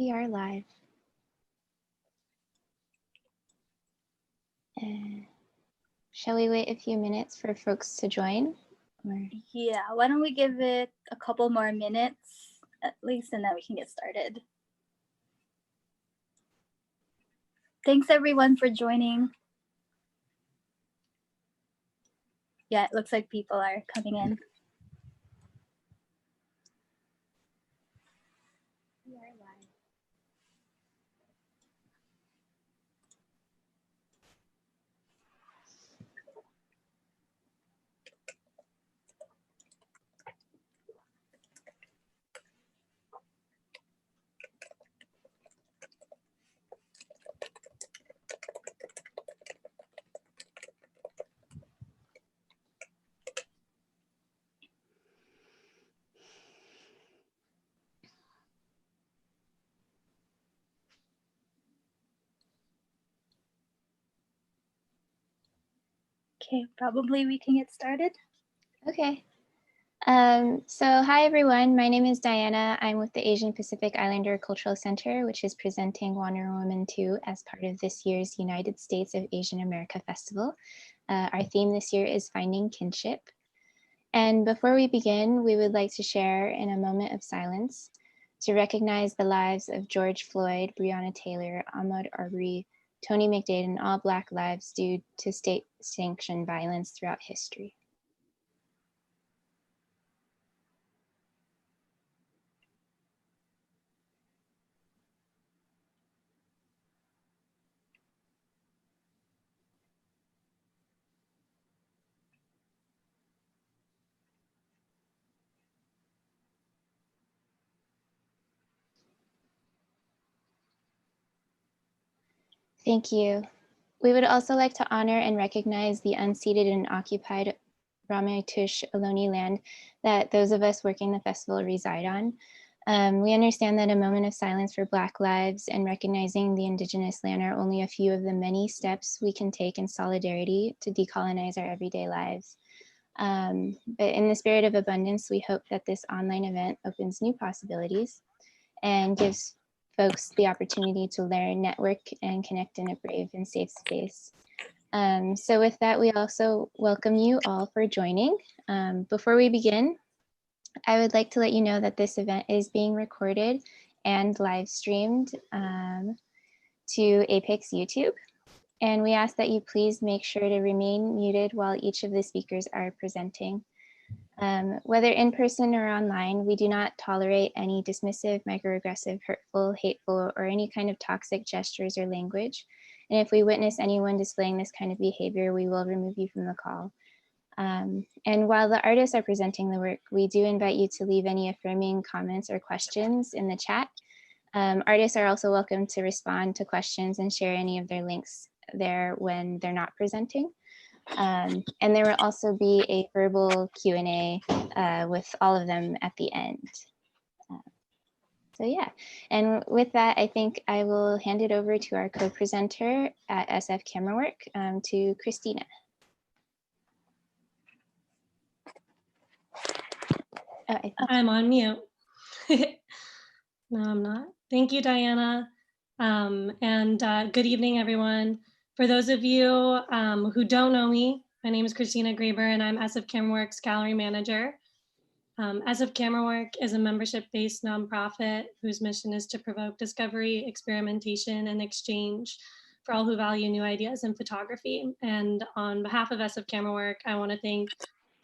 We are live. Shall we wait a few minutes for folks to join? Or... Yeah, why don't we give it a couple more minutes at least, and then we can get started. Thanks everyone for joining. Yeah, it looks like people are coming in. We are live. Okay, probably we can get started. Okay. So hi everyone, my name is Diana. I'm with the Asian Pacific Islander Cultural Center, which is presenting Wonder Woman 2 as part of this year's United States of Asian America Festival. Our theme this year is Finding Kinship. And before we begin, we would like to share in a moment of silence to recognize the lives of George Floyd, Breonna Taylor, Ahmaud Arbery, Tony McDade, and all Black lives due to state-sanctioned violence throughout history. Thank you. We would also like to honor and recognize the unceded and occupied Ramaytush Ohlone land that those of us working the festival reside on. We understand that a moment of silence for Black lives and recognizing the Indigenous land are only a few of the many steps we can take in solidarity to decolonize our everyday lives. But in the spirit of abundance, we hope that this online event opens new possibilities and gives folks the opportunity to learn, network, and connect in a brave and safe space. So with that, we also welcome you all for joining. Before we begin, I would like to let you know that this event is being recorded and live streamed to APIC's YouTube. And we ask that you please make sure to remain muted while each of the speakers are presenting. Whether in person or online, we do not tolerate any dismissive, microaggressive, hurtful, hateful, or any kind of toxic gestures or language. And if we witness anyone displaying this kind of behavior, we will remove you from the call. And while the artists are presenting the work, we do invite you to leave any affirming comments or questions in the chat. Artists are also welcome to respond to questions and share any of their links there when they're not presenting. And there will also be a verbal Q&A with all of them at the end. So yeah, and with that, I think I will hand it over to our co-presenter at SF Camerawork, to Christina. Oh, I'm on mute. No, I'm not. Thank you, Diana. Good evening, everyone. For those of you who don't know me, my name is Christina Graber, and I'm SF Camerawork's gallery manager. SF Camerawork is a membership-based nonprofit whose mission is to provoke discovery, experimentation, and exchange for all who value new ideas in photography. And on behalf of SF Camerawork, I want to thank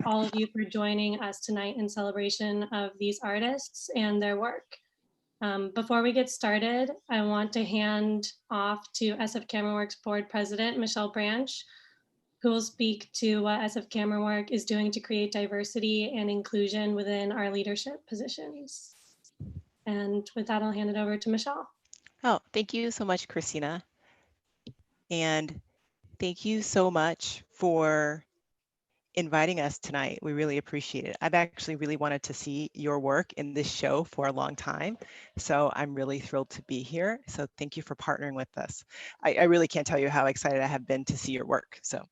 all of you for joining us tonight in celebration of these artists and their work. Before we get started, I want to hand off to SF Camerawork's board president, Michelle Branch, who will speak to what SF Camerawork is doing to create diversity and inclusion within our leadership positions. And with that, I'll hand it over to Michelle. Oh, thank you so much, Christina. And thank you so much for inviting us tonight. We really appreciate it. I've actually really wanted to see your work in this show for a long time. So I'm really thrilled to be here. So thank you for partnering with us. I really can't tell you how excited I have been to see your work. So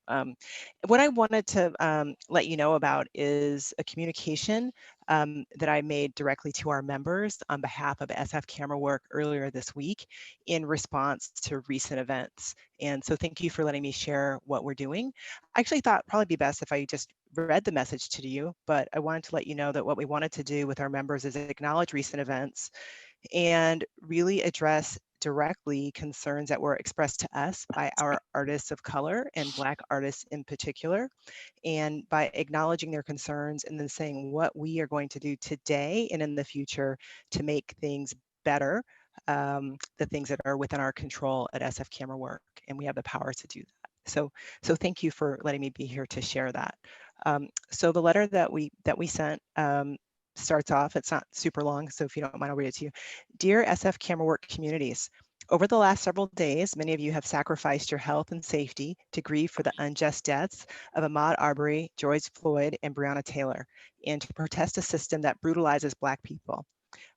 what I wanted to let you know about is a communication that I made directly to our members on behalf of SF Camerawork earlier this week in response to recent events. And so thank you for letting me share what we're doing. I actually thought it'd probably be best if I just read the message to you, but I wanted to let you know that what we wanted to do with our members is acknowledge recent events and really address directly concerns that were expressed to us by our artists of color and Black artists in particular. And by acknowledging their concerns and then saying what we are going to do today and in the future to make things better, the things that are within our control at SF Camerawork, and we have the power to do that. So thank you for letting me be here to share that. So the letter that we sent starts off, it's not super long, so if you don't mind, I'll read it to you. Dear SF Camerawork communities, over the last several days, many of you have sacrificed your health and safety to grieve for the unjust deaths of Ahmaud Arbery, George Floyd, and Breonna Taylor, and to protest a system that brutalizes Black people.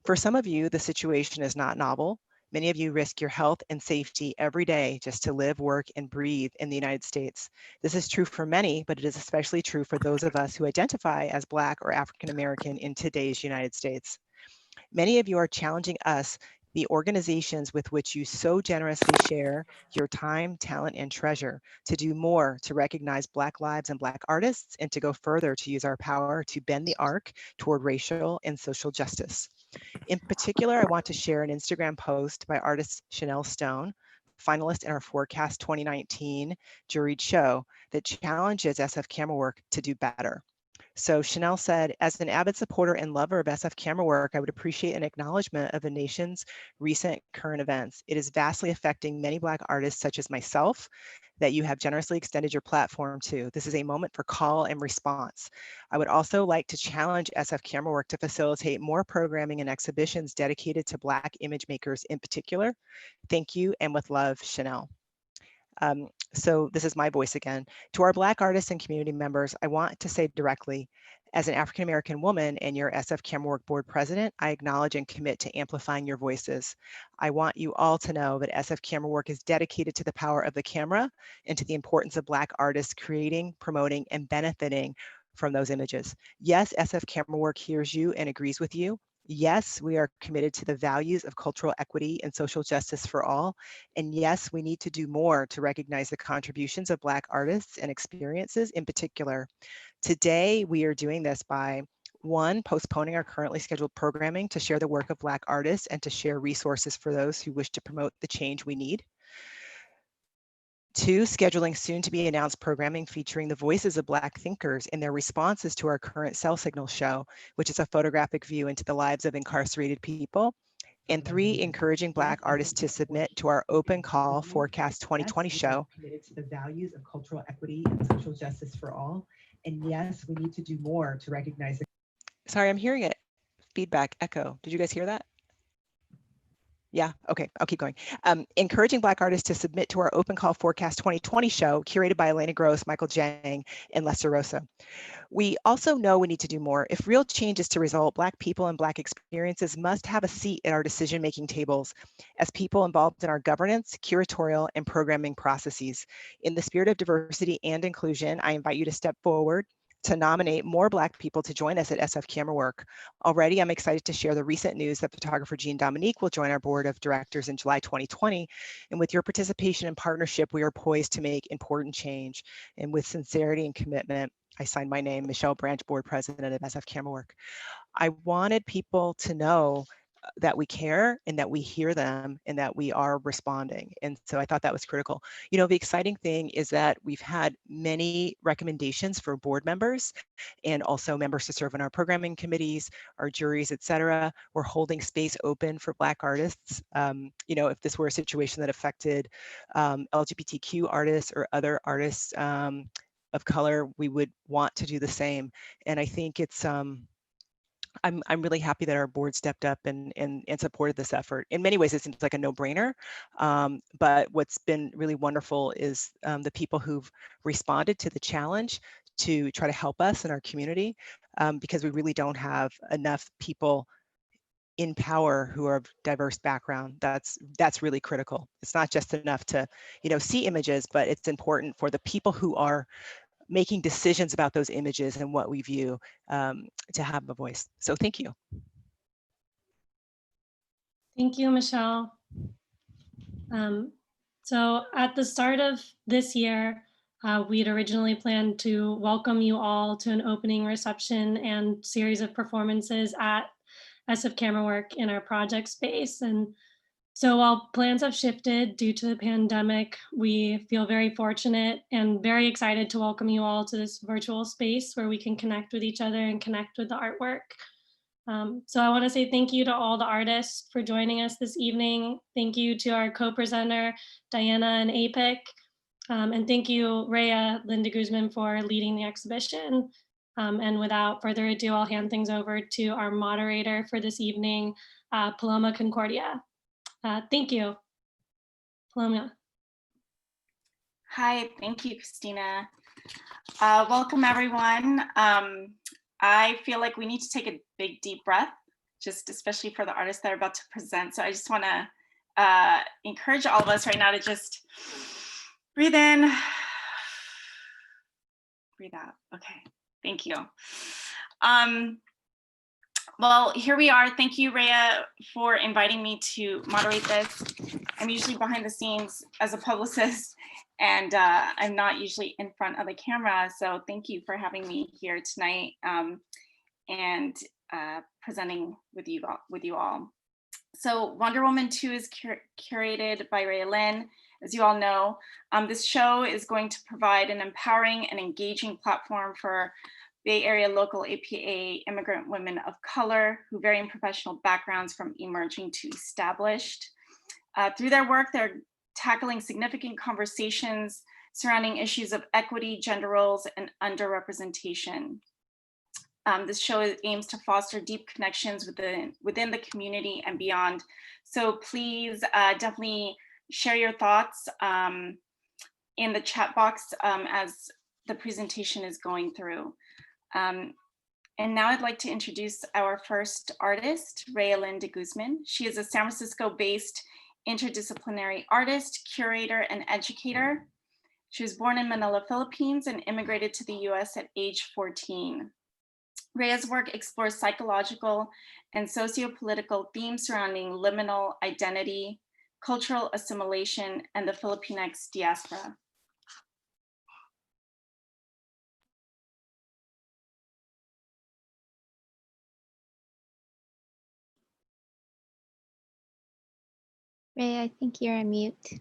For some of you, the situation is not novel. Many of you risk your health and safety every day just to live, work, and breathe in the United States. This is true for many, but it is especially true for those of us who identify as Black or African American in today's United States. Many of you are challenging us, the organizations with which you so generously share your time, talent, and treasure, to do more to recognize Black lives and Black artists, and to go further to use our power to bend the arc toward racial and social justice. In particular, I want to share an Instagram post by artist Chanel Stone, finalist in our Forecast 2019 juried show, that challenges SF Camerawork to do better. So Chanel said, as an avid supporter and lover of SF Camerawork, I would appreciate an acknowledgement of the nation's recent current events. It is vastly affecting many Black artists such as myself that you have generously extended your platform to. This is a moment for call and response. I would also like to challenge SF Camerawork to facilitate more programming and exhibitions dedicated to Black image makers in particular. Thank you, and with love, Chanel. So this is my voice again. To our Black artists and community members, I want to say directly, as an African-American woman and your SF Camerawork board president, I acknowledge and commit to amplifying your voices. I want you all to know that SF Camerawork is dedicated to the power of the camera and to the importance of Black artists creating, promoting, and benefiting from those images. Yes, SF Camerawork hears you and agrees with you. Yes, we are committed to the values of cultural equity and social justice for all. And yes, we need to do more to recognize the contributions of Black artists and experiences in particular. Today, we are doing this by, one, postponing our currently scheduled programming to share the work of Black artists and to share resources for those who wish to promote the change we need. Two, scheduling soon to be announced programming featuring the voices of Black thinkers in their responses to our current Cell Signal show, which is a photographic view into the lives of incarcerated people. And three, encouraging Black artists to submit to our open call Forecast 2020 show. Committed to the values of cultural equity and social justice for all. And yes, we need to do more to recognize the... Sorry, I'm hearing it. Feedback, echo. Did you guys hear that? Yeah, okay, I'll keep going. Encouraging Black artists to submit to our open call Forecast 2020 show, curated by Elena Gross, Michael Jiang, and Lester Rosa. We also know we need to do more. If real change is to result, Black people and Black experiences must have a seat at our decision-making tables as people involved in our governance, curatorial, and programming processes. In the spirit of diversity and inclusion, I invite you to step forward to nominate more Black people to join us at SF Camerawork. Already, I'm excited to share the recent news that photographer Jean Dominique will join our board of directors in July 2020. And with your participation and partnership, we are poised to make important change. And with sincerity and commitment, I signed my name, Michelle Branch, board president of SF Camerawork. I wanted people to know that we care and that we hear them and that we are responding. And so I thought that was critical. You know, the exciting thing is that we've had many recommendations for board members and also members to serve in our programming committees, our juries, et cetera. We're holding space open for Black artists. You know, if this were a situation that affected LGBTQ artists or other artists of color, we would want to do the same. And I think it's, I'm really happy that our board stepped up and supported this effort. In many ways, it seems like a no-brainer, but what's been really wonderful is the people who've responded to the challenge to try to help us in our community, because we really don't have enough people in power who are of diverse background. That's really critical. It's not just enough to, you know, see images, but it's important for the people who are making decisions about those images and what we view, to have a voice. So thank you. Thank you, Michelle. So at the start of this year, we'd originally planned to welcome you all to an opening reception and series of performances at SF Camerawork in our project space. And so while plans have shifted due to the pandemic, we feel very fortunate and very excited to welcome you all to this virtual space where we can connect with each other and connect with the artwork. So I want to say thank you to all the artists for joining us this evening. Thank you to our co-presenter, Diana and APIC. And thank you, Riya, Linda Guzman, for leading the exhibition. And without further ado, I'll hand things over to our moderator for this evening, Paloma Concordia. Thank you. Paloma. Hi, thank you, Christina. Welcome, everyone. I feel like we need to take a big, deep breath, just especially for the artists that are about to present. So I just want to encourage all of us right now to just breathe in, breathe out. Okay, thank you. Well, here we are. Thank you, Riya, for inviting me to moderate this. I'm usually behind the scenes as a publicist, and I'm not usually in front of the camera. So thank you for having me here tonight and presenting with you all. So Wonder Woman 2 is curated by Riya Lin. As you all know, this show is going to provide an empowering and engaging platform for Bay Area local APA immigrant women of color who vary in professional backgrounds from emerging to established. Through their work, they're tackling significant conversations surrounding issues of equity, gender roles, and underrepresentation. This show aims to foster deep connections within the community and beyond. So please definitely share your thoughts in the chat box as the presentation is going through. And now I'd like to introduce our first artist, Riya Linda Guzman. She is a San Francisco-based interdisciplinary artist, curator, and educator. She was born in Manila, Philippines, and immigrated to the US at age 14. Riya's work explores psychological and socio-political themes surrounding liminal identity, cultural assimilation, and the Filipinx diaspora. Riya, I think you're on mute. All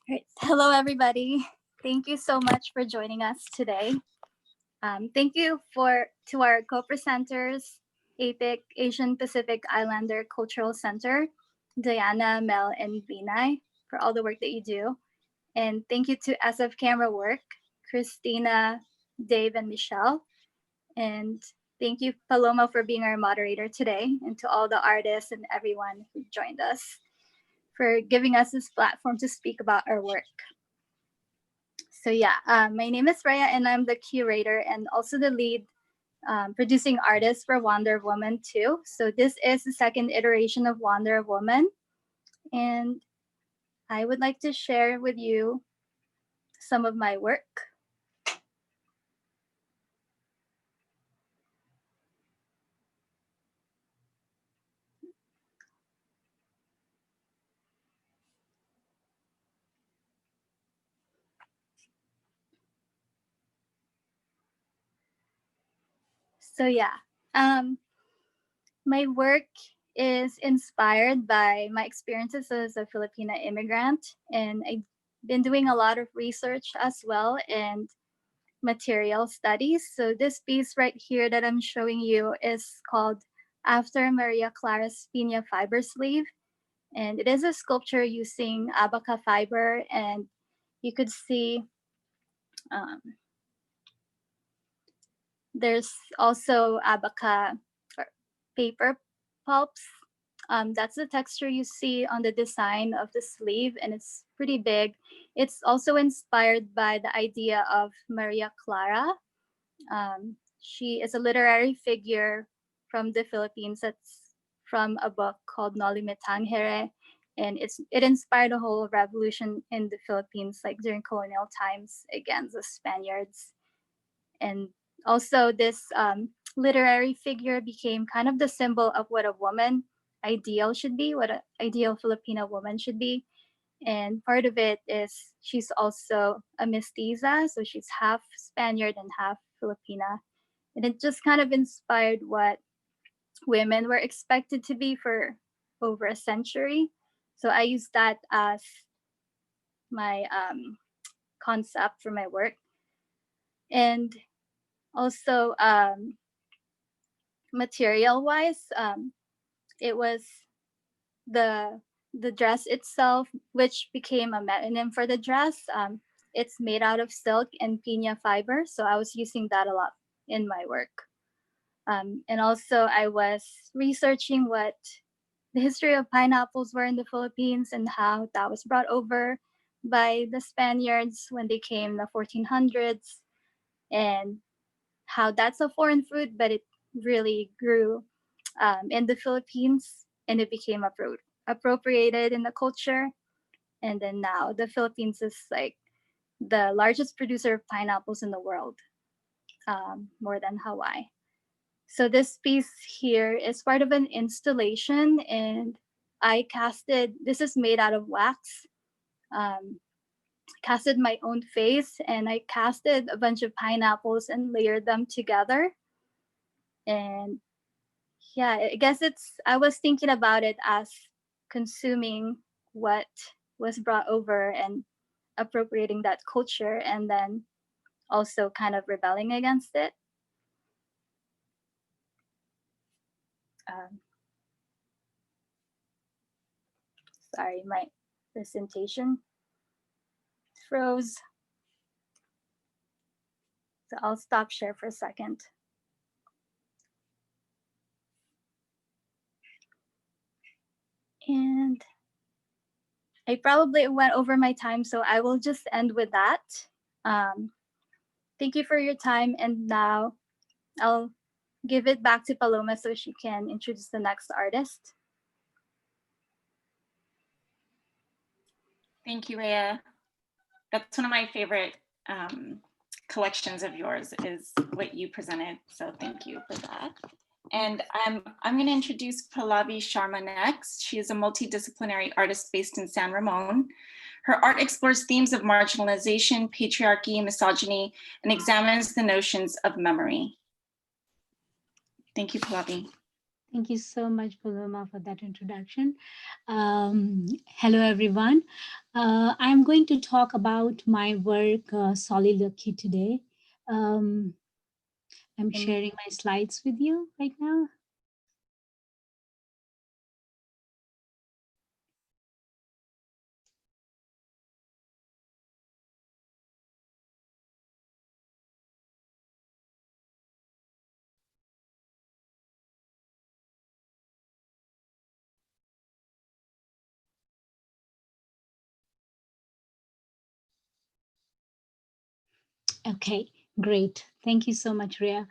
right. Hello, everybody. Thank you so much for joining us today. Thank you to our co-presenters, APIC, Asian Pacific Islander Cultural Center, Diana, Mel, and Vinay, for all the work that you do. And thank you to SF Camerawork, Christina, Dave, and Michelle. And thank you, Paloma, for being our moderator today, and to all the artists and everyone who joined us for giving us this platform to speak about our work. So yeah, my name is Riya, and I'm the curator and also the lead producing artist for Wonder Woman 2. So this is the second iteration of Wonder Woman. And I would like to share with you some of my work. So yeah, my work is inspired by my experiences as a Filipina immigrant, and I've been doing a lot of research as well and material studies. So this piece right here that I'm showing you is called After Maria Clara's Piña Fiber Sleeve, and it is a sculpture using abaca fiber, and you could see there's also abaca paper pulps. That's the texture you see on the design of the sleeve, and it's pretty big. It's also inspired by the idea of Maria Clara. She is a literary figure from the Philippines that's from a book called Noli Me Tangere. And it inspired a whole revolution in the Philippines, like during colonial times against the Spaniards. And also this literary figure became kind of the symbol of what a woman ideal should be, what an ideal Filipino woman should be. And part of it is she's also a mestiza, so she's half Spaniard and half Filipina. And it just kind of inspired what women were expected to be for over a century. So I use that as my concept for my work. And also material wise, it was the dress itself, which became a metonym for the dress. It's made out of silk and piña fiber, so I was using that a lot in my work. And also I was researching what the history of pineapples were in the Philippines and how that was brought over by the Spaniards when they came in the 1400s, and how that's a foreign fruit, but it really grew in the Philippines, and it became appropriated in the culture. And then now the Philippines is like the largest producer of pineapples in the world, more than Hawaii. So this piece here is part of an installation, and I casted, this is made out of wax, casted my own face, and I casted a bunch of pineapples and layered them together. And yeah, I guess I was thinking about it as consuming what was brought over and appropriating that culture, and then also kind of rebelling against it. Sorry, my presentation froze. So I'll stop share for a second. And I probably went over my time, so I will just end with that. Thank you for your time. And now I'll give it back to Paloma so she can introduce the next artist. Thank you, Riya. That's one of my favorite collections of yours, is what you presented. So thank you for that. And I'm going to introduce Pallavi Sharma next. She is a multidisciplinary artist based in San Ramon. Her art explores themes of marginalization, patriarchy, misogyny, and examines the notions of memory. Thank you, Pallavi. Thank you so much, Paloma, for that introduction. Hello, everyone. I'm going to talk about my work, Soliloquy, today. I'm sharing my slides with you right now. Okay, great. Thank you so much, Riya.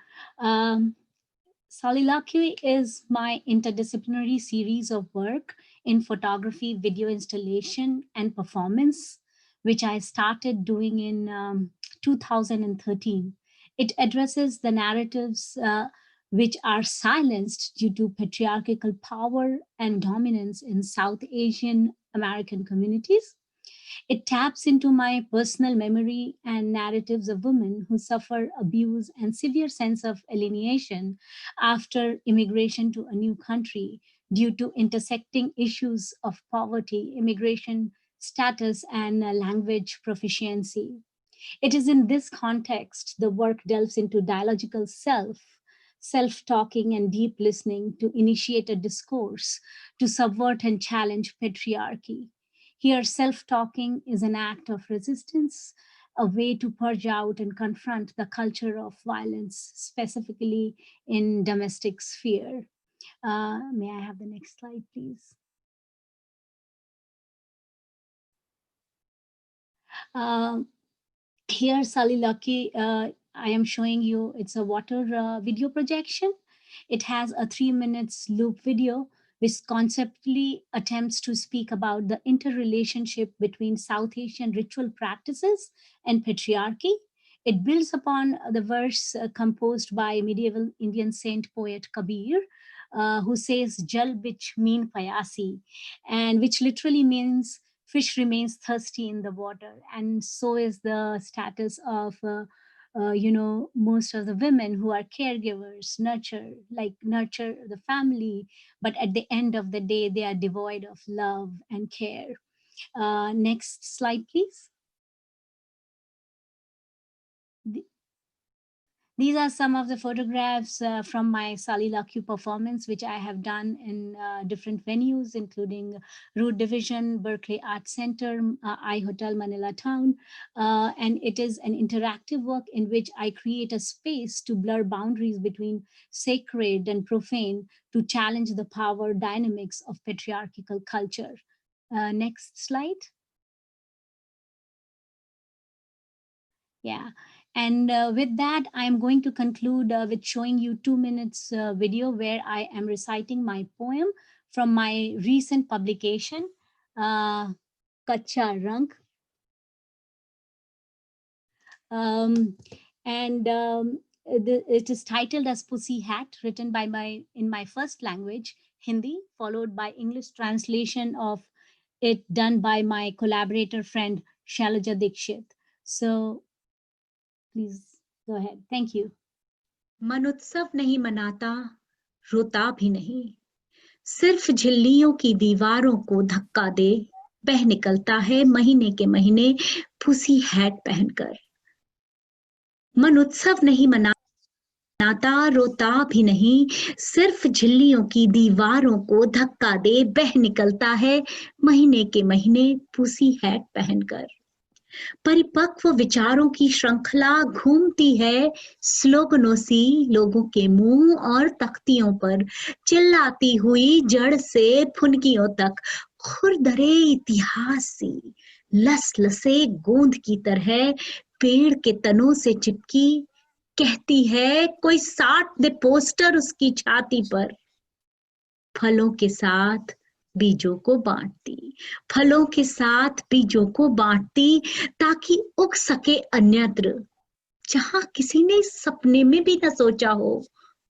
Soliloquy is my interdisciplinary series of work in photography, video installation, and performance, which I started doing in 2013. It addresses the narratives which are silenced due to patriarchal power and dominance in South Asian American communities. It taps into my personal memory and narratives of women who suffer abuse and severe sense of alienation after immigration to a new country due to intersecting issues of poverty, immigration status, and language proficiency. It is in this context the work delves into dialogical self-talking and deep listening to initiate a discourse, to subvert and challenge patriarchy. Here, self-talking is an act of resistance, a way to purge out and confront the culture of violence, specifically in domestic sphere. May I have the next slide, please? Here, Soliloquy, I am showing you, it's a water video projection. It has a 3 minutes loop video, which conceptually attempts to speak about the interrelationship between South Asian ritual practices and patriarchy. It builds upon the verse composed by medieval Indian saint poet Kabir, who says Jal bich meen payasi, and which literally means fish remains thirsty in the water. And so is the status of most of the women who are caregivers, nurture the family, but at the end of the day, they are devoid of love and care. Next slide, please. These are some of the photographs from my Soliloquy performance, which I have done in different venues, including Root Division, Berkeley Art Center, I Hotel Manila Town. And it is an interactive work in which I create a space to blur boundaries between sacred and profane to challenge the power dynamics of patriarchal culture. Next slide. Yeah. And with that, I'm going to conclude with showing you 2 minutes video where I am reciting my poem from my recent publication, Kacha Rang. It is titled as Pussy Hat, written in my first language, Hindi, followed by English translation of it done by my collaborator friend, Shailaja Dikshit. So please go ahead. Thank you. मन उत्सव नहीं मनाता, रोता भी नहीं, सिर्फ झिल्लियों की दीवारों को धक्का दे बह निकलता है महीने के महीने पुसी हैट पहनकर। मन उत्सव नहीं मनाता, रोता भी नहीं, सिर्फ झिल्लियों की दीवारों को धक्का दे बह निकलता है महीने के महीने पुसी हैट पहनकर। परिपक्व विचारों की श्रृंखला घूमती है स्लोगनों सी लोगों के मुंह और तख्तियों पर, चिल्लाती हुई जड़ से फुनकियों तक, खुरदरे इतिहास सी लस-लसे गोंद की तरह पेड़ के तनों से चिपकी, कहती है कोई साट दे पोस्टर उसकी छाती पर। फलों के साथ बीजों को बांटती, फलों के साथ बीजों को बांटती ताकि उग सके अन्यत्र, जहां किसी ने सपने में भी न सोचा हो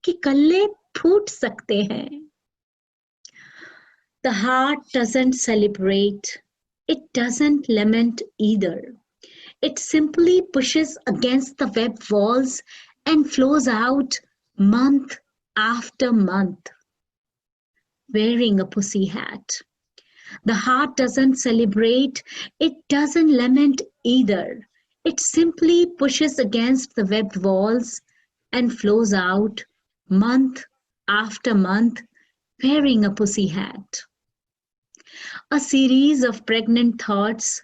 कि कल्ले फूट सकते हैं। The heart doesn't celebrate, it doesn't lament either. It simply pushes against the web walls and flows out month after month, wearing a pussy hat. The heart doesn't celebrate, it doesn't lament either. It simply pushes against the webbed walls and flows out month after month, wearing a pussy hat. A series of pregnant thoughts,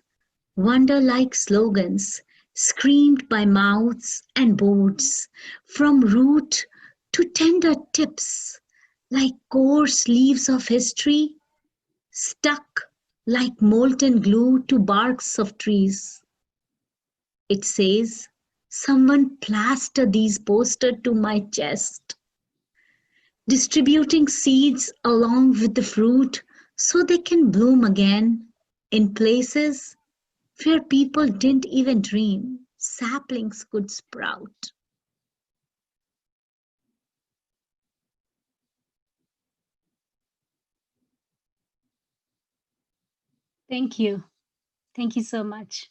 wonder-like slogans, screamed by mouths and boards, from root to tender tips, like coarse leaves of history, stuck like molten glue to barks of trees. It says, someone plaster these posters to my chest, distributing seeds along with the fruit so they can bloom again in places where people didn't even dream saplings could sprout. Thank you. Thank you so much.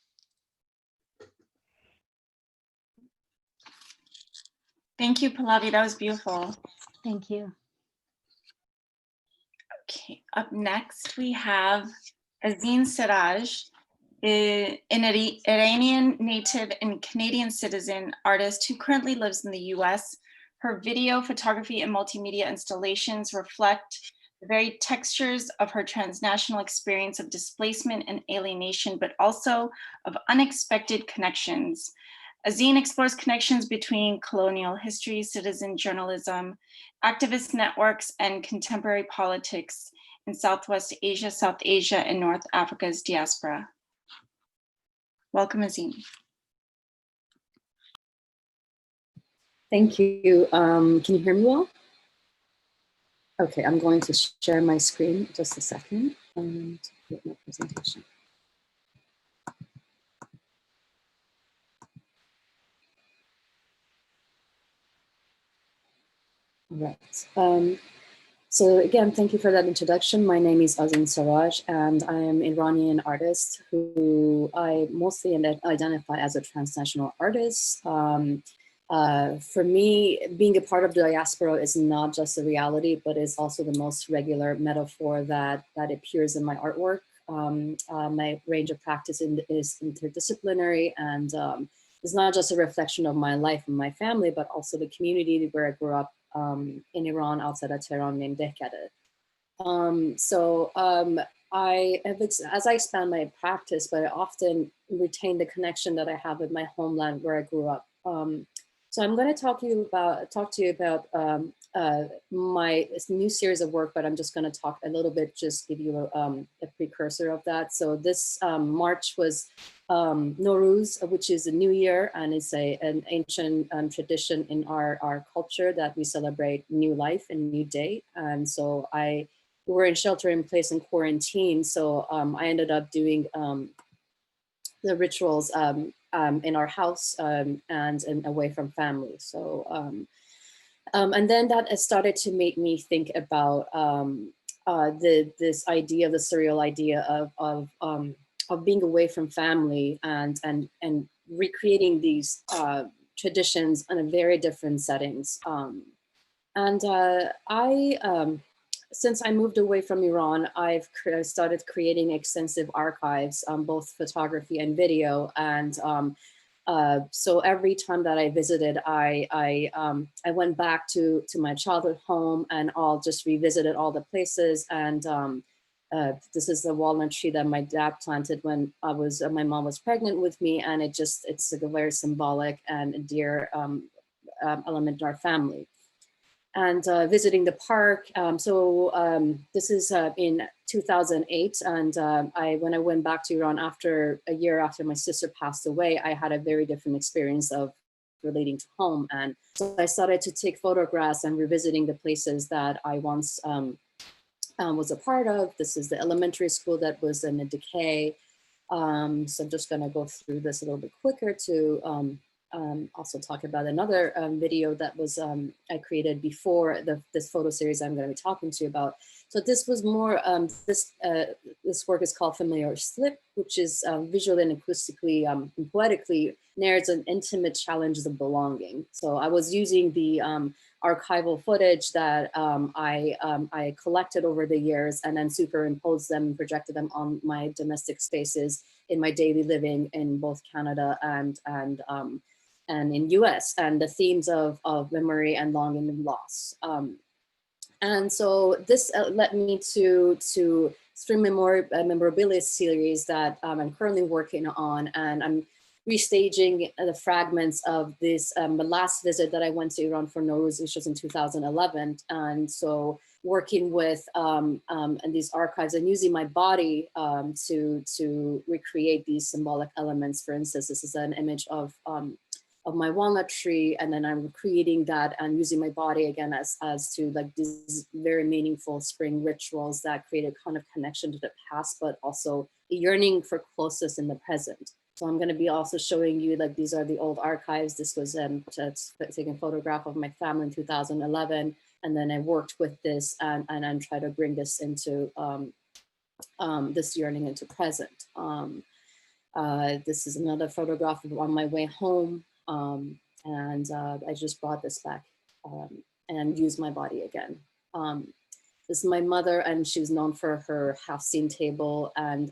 Thank you, Pallavi. That was beautiful. Thank you. Okay, up next we have Azeen Suraj, an Iranian native and Canadian citizen artist who currently lives in the US. Her video, photography, and multimedia installations reflect the very textures of her transnational experience of displacement and alienation, but also of unexpected connections. Azeen explores connections between colonial history, citizen journalism, activist networks, and contemporary politics in Southwest Asia, South Asia, and North Africa's diaspora. Welcome, Azeen. Thank you. Can you hear me well? Okay, I'm going to share my screen just a second and get my presentation. All right. So again, thank you for that introduction. My name is Suraj, and I am an Iranian artist who I mostly identify as a transnational artist. For me, being a part of the diaspora is not just a reality, but is also the most regular metaphor that appears in my artwork. My range of practice is interdisciplinary, and it's not just a reflection of my life and my family, but also the community where I grew up in Iran, outside of Tehran, named Dehkade. I have, as I expand my practice, but I often retain the connection that I have with my homeland where I grew up. So I'm going to talk to you about my new series of work, but I'm just going to talk a little bit, just give you a precursor of that. So this March was Nowruz, which is a new year, and it's an ancient tradition in our culture that we celebrate new life and new day. And so we were in shelter in place and quarantine. So I ended up doing the rituals in our house and away from family. So, and then that started to make me think about this idea, the surreal idea of being away from family and recreating these traditions in a very different settings. Since I moved away from Iran, I've started creating extensive archives, both photography and video. And so every time that I visited, I went back to my childhood home and just revisited all the places. And this is the walnut tree that my dad planted when my mom was pregnant with me. And it's like a very symbolic and dear element in our family. And visiting the park. This is in 2008. And when I went back to Iran a year after my sister passed away, I had a very different experience of relating to home. And so I started to take photographs and revisiting the places that I once was a part of. This is the elementary school that was in a decay. So I'm just gonna go through this a little bit quicker to also talk about another video that was I created before this photo series I'm going to be talking to you about. So this was more, this work is called Familiar Slip, which is visually and acoustically and poetically narrates an intimate challenges of belonging. So I was using the archival footage that I collected over the years and then superimposed them and projected them on my domestic spaces in my daily living in both Canada and in US, and the themes of memory and longing and loss. And so this led me to Stream Memorabilia series that I'm currently working on, and I'm restaging the fragments of this, the last visit that I went to Iran for Nowruz, which was in 2011. And so working with and these archives and using my body to recreate these symbolic elements. For instance, this is an image of my walnut tree, and then I'm creating that and using my body again as to like these very meaningful spring rituals that create a kind of connection to the past, but also a yearning for closeness in the present. So I'm going to be also showing you, like, these are the old archives. This was taking a photograph of my family in 2011, and then I worked with this and tried to bring this into this yearning into present. This is another photograph of on my way home. I just brought this back and used my body again. This is my mother, and she was known for her half-seen table. And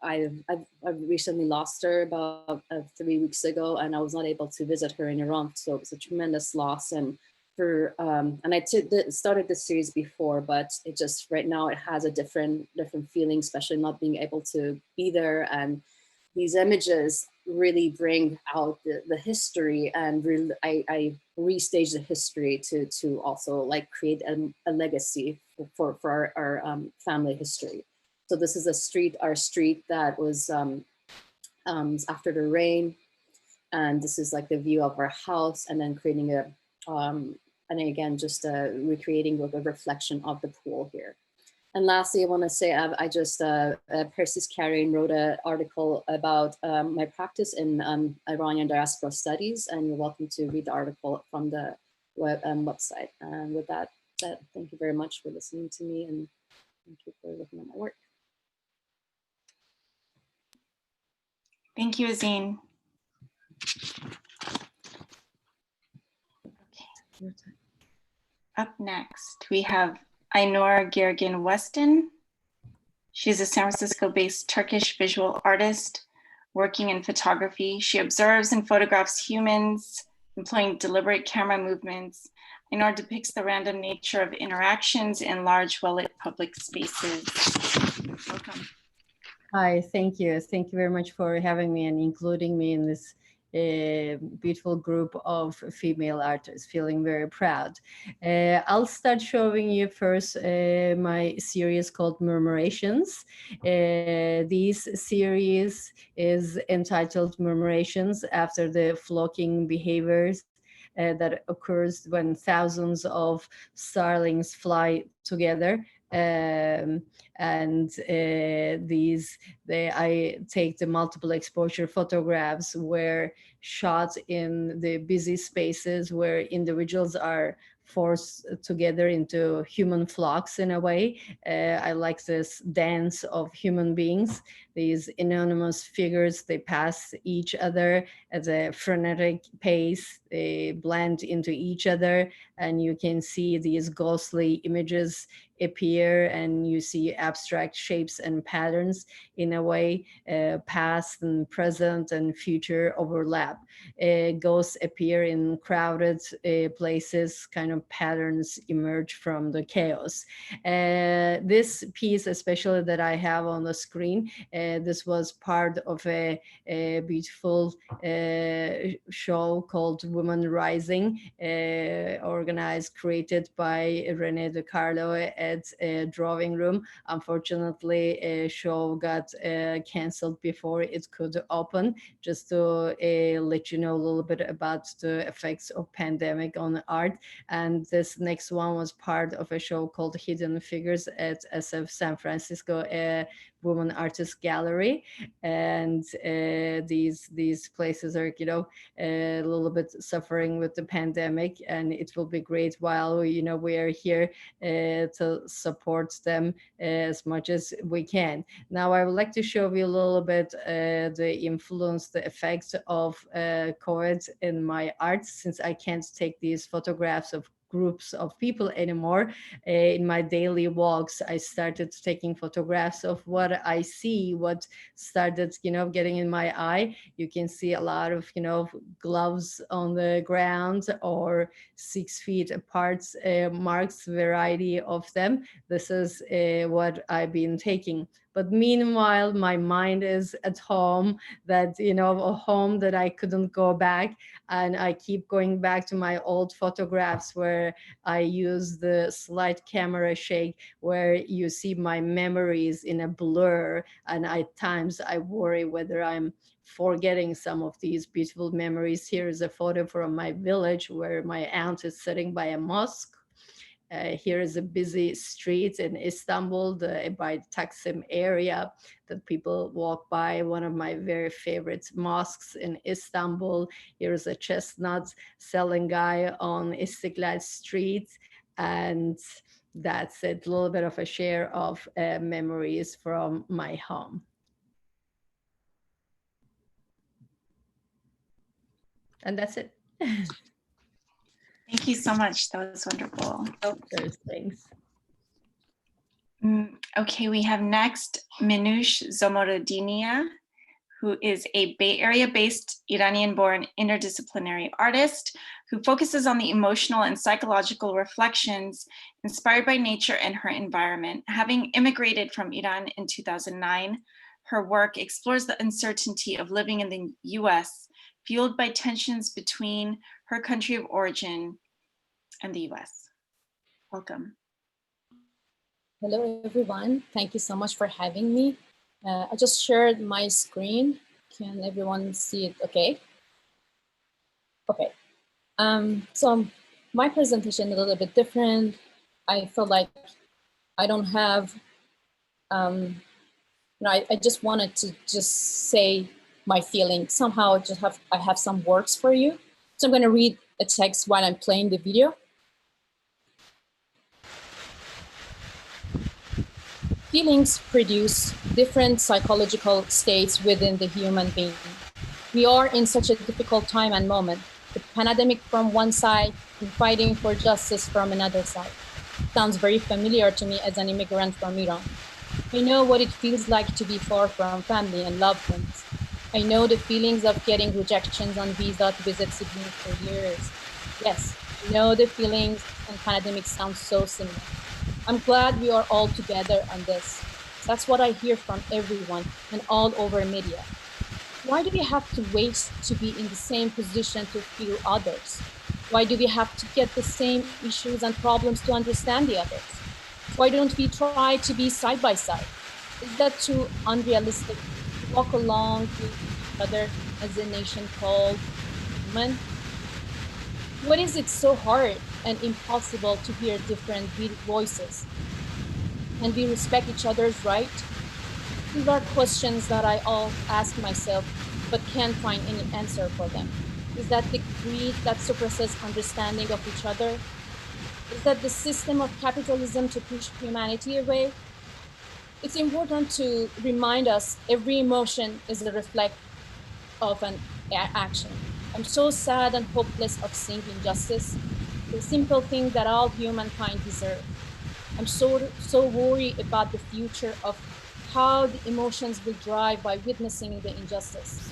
I've recently lost her about 3 weeks ago, and I was not able to visit her in Iran. So it was a tremendous loss. And I started this series before, but it just right now it has a different feeling, especially not being able to be there. And these images really bring out the history, and really I restage the history to also like create a legacy for our family history. So this is our street that was after the rain, and this is like the view of our house, and then creating and again, just recreating a reflection of the pool here. And lastly, I want to say I just, Persis Karen wrote an article about my practice in Iranian diaspora studies, and you're welcome to read the article from the website. And with that, thank you very much for listening to me, and thank you for looking at my work. Thank you, Azine. Okay. Up next, we have Ainur Garrigan Weston. She's a San Francisco-based Turkish visual artist working in photography. She observes and photographs humans, employing deliberate camera movements. Ainur depicts the random nature of interactions in large, well-lit public spaces. Welcome. Hi, thank you. Thank you very much for having me and including me in this beautiful group of female artists. Feeling very proud. I'll start showing you first my series called Murmurations. This series is entitled Murmurations after the flocking behaviors that occurs when thousands of starlings fly together. I take the multiple exposure photographs where shot in the busy spaces where individuals are forced together into human flocks in a way. I like this dance of human beings. These anonymous figures, they pass each other at a frenetic pace. They blend into each other, and you can see these ghostly images appear, and you see abstract shapes and patterns in a way. Past and present and future overlap. Ghosts appear in crowded places, kind of patterns emerge from the chaos. This piece, especially that I have on the screen, this was part of a beautiful show called Women Rising, organized, created by Rene De Carlo at a drawing room. Unfortunately, a show got canceled before it could open. Just to let you know a little bit about the effects of pandemic on art. And this next one was part of a show called Hidden Figures at SF San Francisco, a woman artist gallery. And these places are, you know, a little bit suffering with the pandemic, and it will be great while we are here to support them as much as we can. Now, I would like to show you a little bit the influence, the effects of COVID in my art, since I can't take these photographs of groups of people anymore. In my daily walks, I started taking photographs of what I see, what started, getting in my eye. You can see a lot of, gloves on the ground or 6 feet apart marks, variety of them. This is what I've been taking. But meanwhile, my mind is at home, that, a home that I couldn't go back. And I keep going back to my old photographs where I use the slide camera shake, where you see my memories in a blur. And at times I worry whether I'm forgetting some of these beautiful memories. Here is a photo from my village where my aunt is sitting by a mosque. Here is a busy street in Istanbul, by Taksim area that people walk by, one of my very favorite mosques in Istanbul. Here is a chestnut selling guy on Istiklal Street. And that's it, a little bit of a share of memories from my home. And that's it. Thank you so much. That was wonderful. Of course, thanks. Okay, we have next Minouche Zomorodiniya, who is a Bay Area-based Iranian-born interdisciplinary artist who focuses on the emotional and psychological reflections inspired by nature and her environment. Having immigrated from Iran in 2009, her work explores the uncertainty of living in the US, fueled by tensions between her country of origin and the US. Welcome. Hello, everyone. Thank you so much for having me. I just shared my screen. Can everyone see it okay? Okay. So my presentation a little bit different. I feel like I don't have, I just wanted to just say my feeling. Somehow I have some words for you. So I'm gonna read a text while I'm playing the video. Feelings produce different psychological states within the human being. We are in such a difficult time and moment. The pandemic from one side and fighting for justice from another side. Sounds very familiar to me as an immigrant from Iran. I know what it feels like to be far from family and loved ones. I know the feelings of getting rejections on visa to visit siblings for years. Yes, I know the feelings, and pandemic sounds so similar. I'm glad we are all together on this. That's what I hear from everyone and all over media. Why do we have to wait to be in the same position to feel others? Why do we have to get the same issues and problems to understand the others? Why don't we try to be side by side? Is that too unrealistic to walk along with each other as a nation called human? What is it so hard and impossible to hear different voices? And we respect each other's right? These are questions that I all ask myself, but can't find any answer for them. Is that the greed that suppresses understanding of each other? Is that the system of capitalism to push humanity away? It's important to remind us every emotion is a reflection of an action. I'm so sad and hopeless of seeing injustice, the simple thing that all humankind deserve. I'm so worried about the future of how the emotions will drive by witnessing the injustice.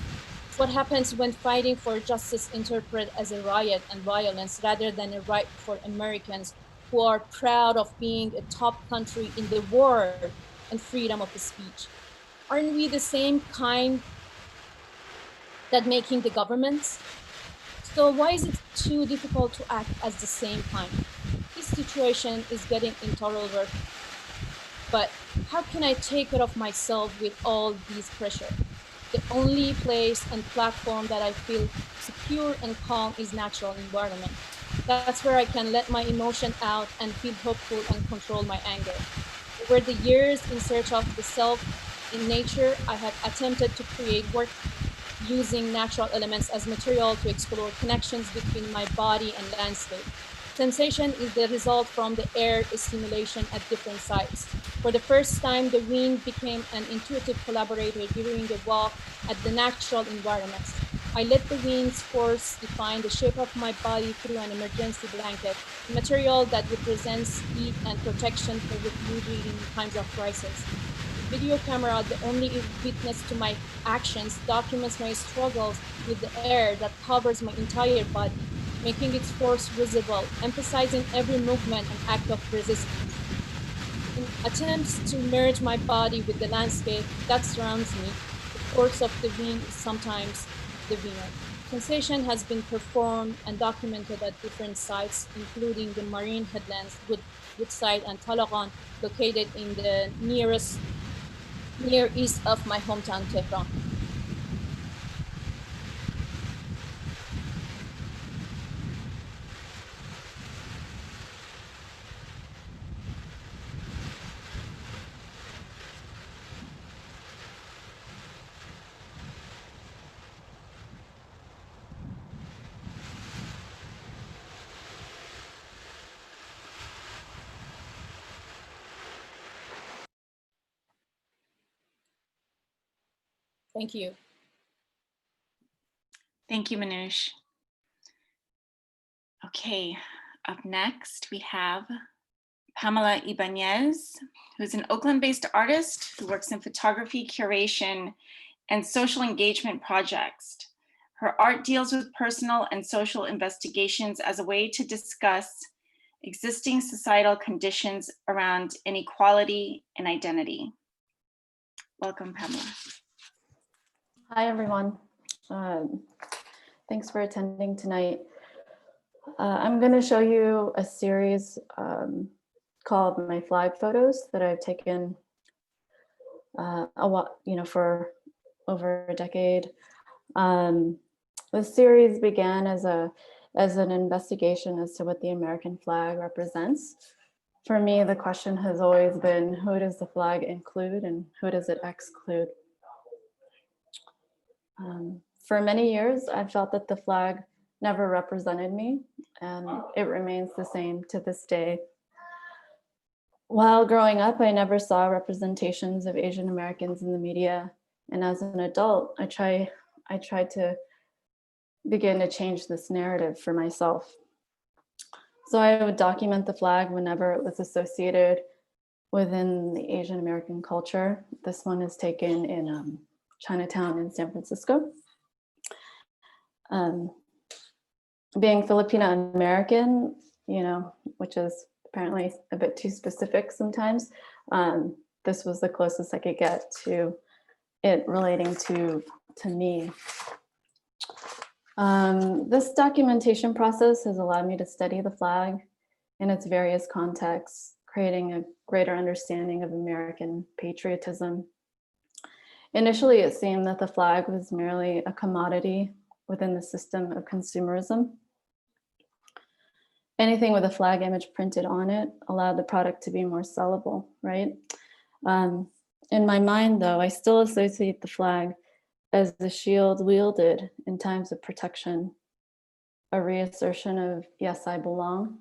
What happens when fighting for justice interpreted as a riot and violence rather than a right for Americans who are proud of being a top country in the world and freedom of speech? Aren't we the same kind that making the governments? So why is it too difficult to act as the same kind? This situation is getting intolerable, but how can I take it off myself with all these pressure? The only place and platform that I feel secure and calm is natural environment. That's where I can let my emotion out and feel hopeful and control my anger. Over the years, in search of the self in nature, I have attempted to create work using natural elements as material to explore connections between my body and landscape. Sensation is the result from the air stimulation at different sites. For the first time, the wind became an intuitive collaborator during a walk at the natural environments. I let the wind's force define the shape of my body through an emergency blanket, a material that represents heat and protection for refugees in times of crisis. The video camera, the only witness to my actions, documents my struggles with the air that covers my entire body, making its force visible, emphasizing every movement and act of resistance. In attempts to merge my body with the landscape that surrounds me, the force of the wind is sometimes the winner. Sensation has been performed and documented at different sites, including the marine headlands, Woodside and Talagan, located in the near east of my hometown, Tehran. Thank you. Thank you, Manoush. Okay, up next we have Pamela Ibanez, who's an Oakland-based artist who works in photography, curation, and social engagement projects. Her art deals with personal and social investigations as a way to discuss existing societal conditions around inequality and identity. Welcome, Pamela. Hi, everyone. Thanks for attending tonight. I'm going to show you a series called My Flag Photos that I've taken for over a decade. The series began as a as an investigation as to what the American flag represents. For me, the question has always been, who does the flag include and who does it exclude? For many years, I've felt that the flag never represented me, and it remains the same to this day. While growing up, I never saw representations of Asian Americans in the media, and as an adult, I tried to begin to change this narrative for myself. So I would document the flag whenever it was associated within the Asian American culture. This one is taken in Chinatown in San Francisco. Being Filipino American, you know, which is apparently a bit too specific sometimes, this was the closest I could get to it relating to me. This documentation process has allowed me to study the flag in its various contexts, creating a greater understanding of American patriotism. Initially, it seemed that the flag was merely a commodity within the system of consumerism. Anything with a flag image printed on it allowed the product to be more sellable, right? In my mind, though, I still associate the flag as the shield wielded in times of protection, a reassertion of, yes, I belong.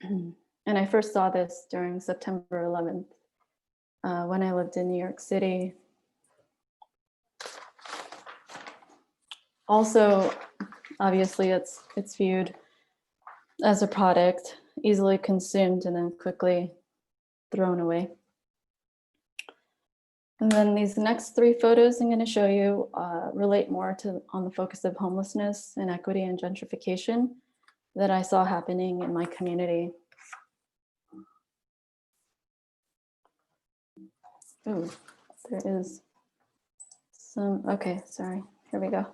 And I first saw this during September 11th, when I lived in New York City. Also, obviously, it's viewed as a product, easily consumed and then quickly thrown away. And then these next three photos I'm going to show you relate more on the focus of homelessness, inequity, and gentrification that I saw happening in my community. Ooh, there is some, okay, sorry, here we go.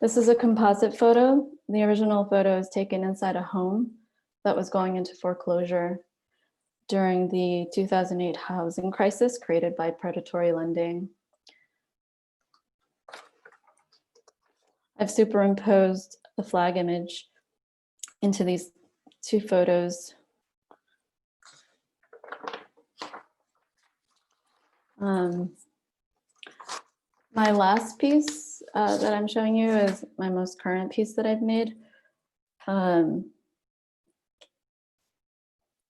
This is a composite photo. The original photo is taken inside a home that was going into foreclosure during the 2008 housing crisis created by predatory lending. I've superimposed the flag image into these two photos. My last piece that I'm showing you is my most current piece that I've made.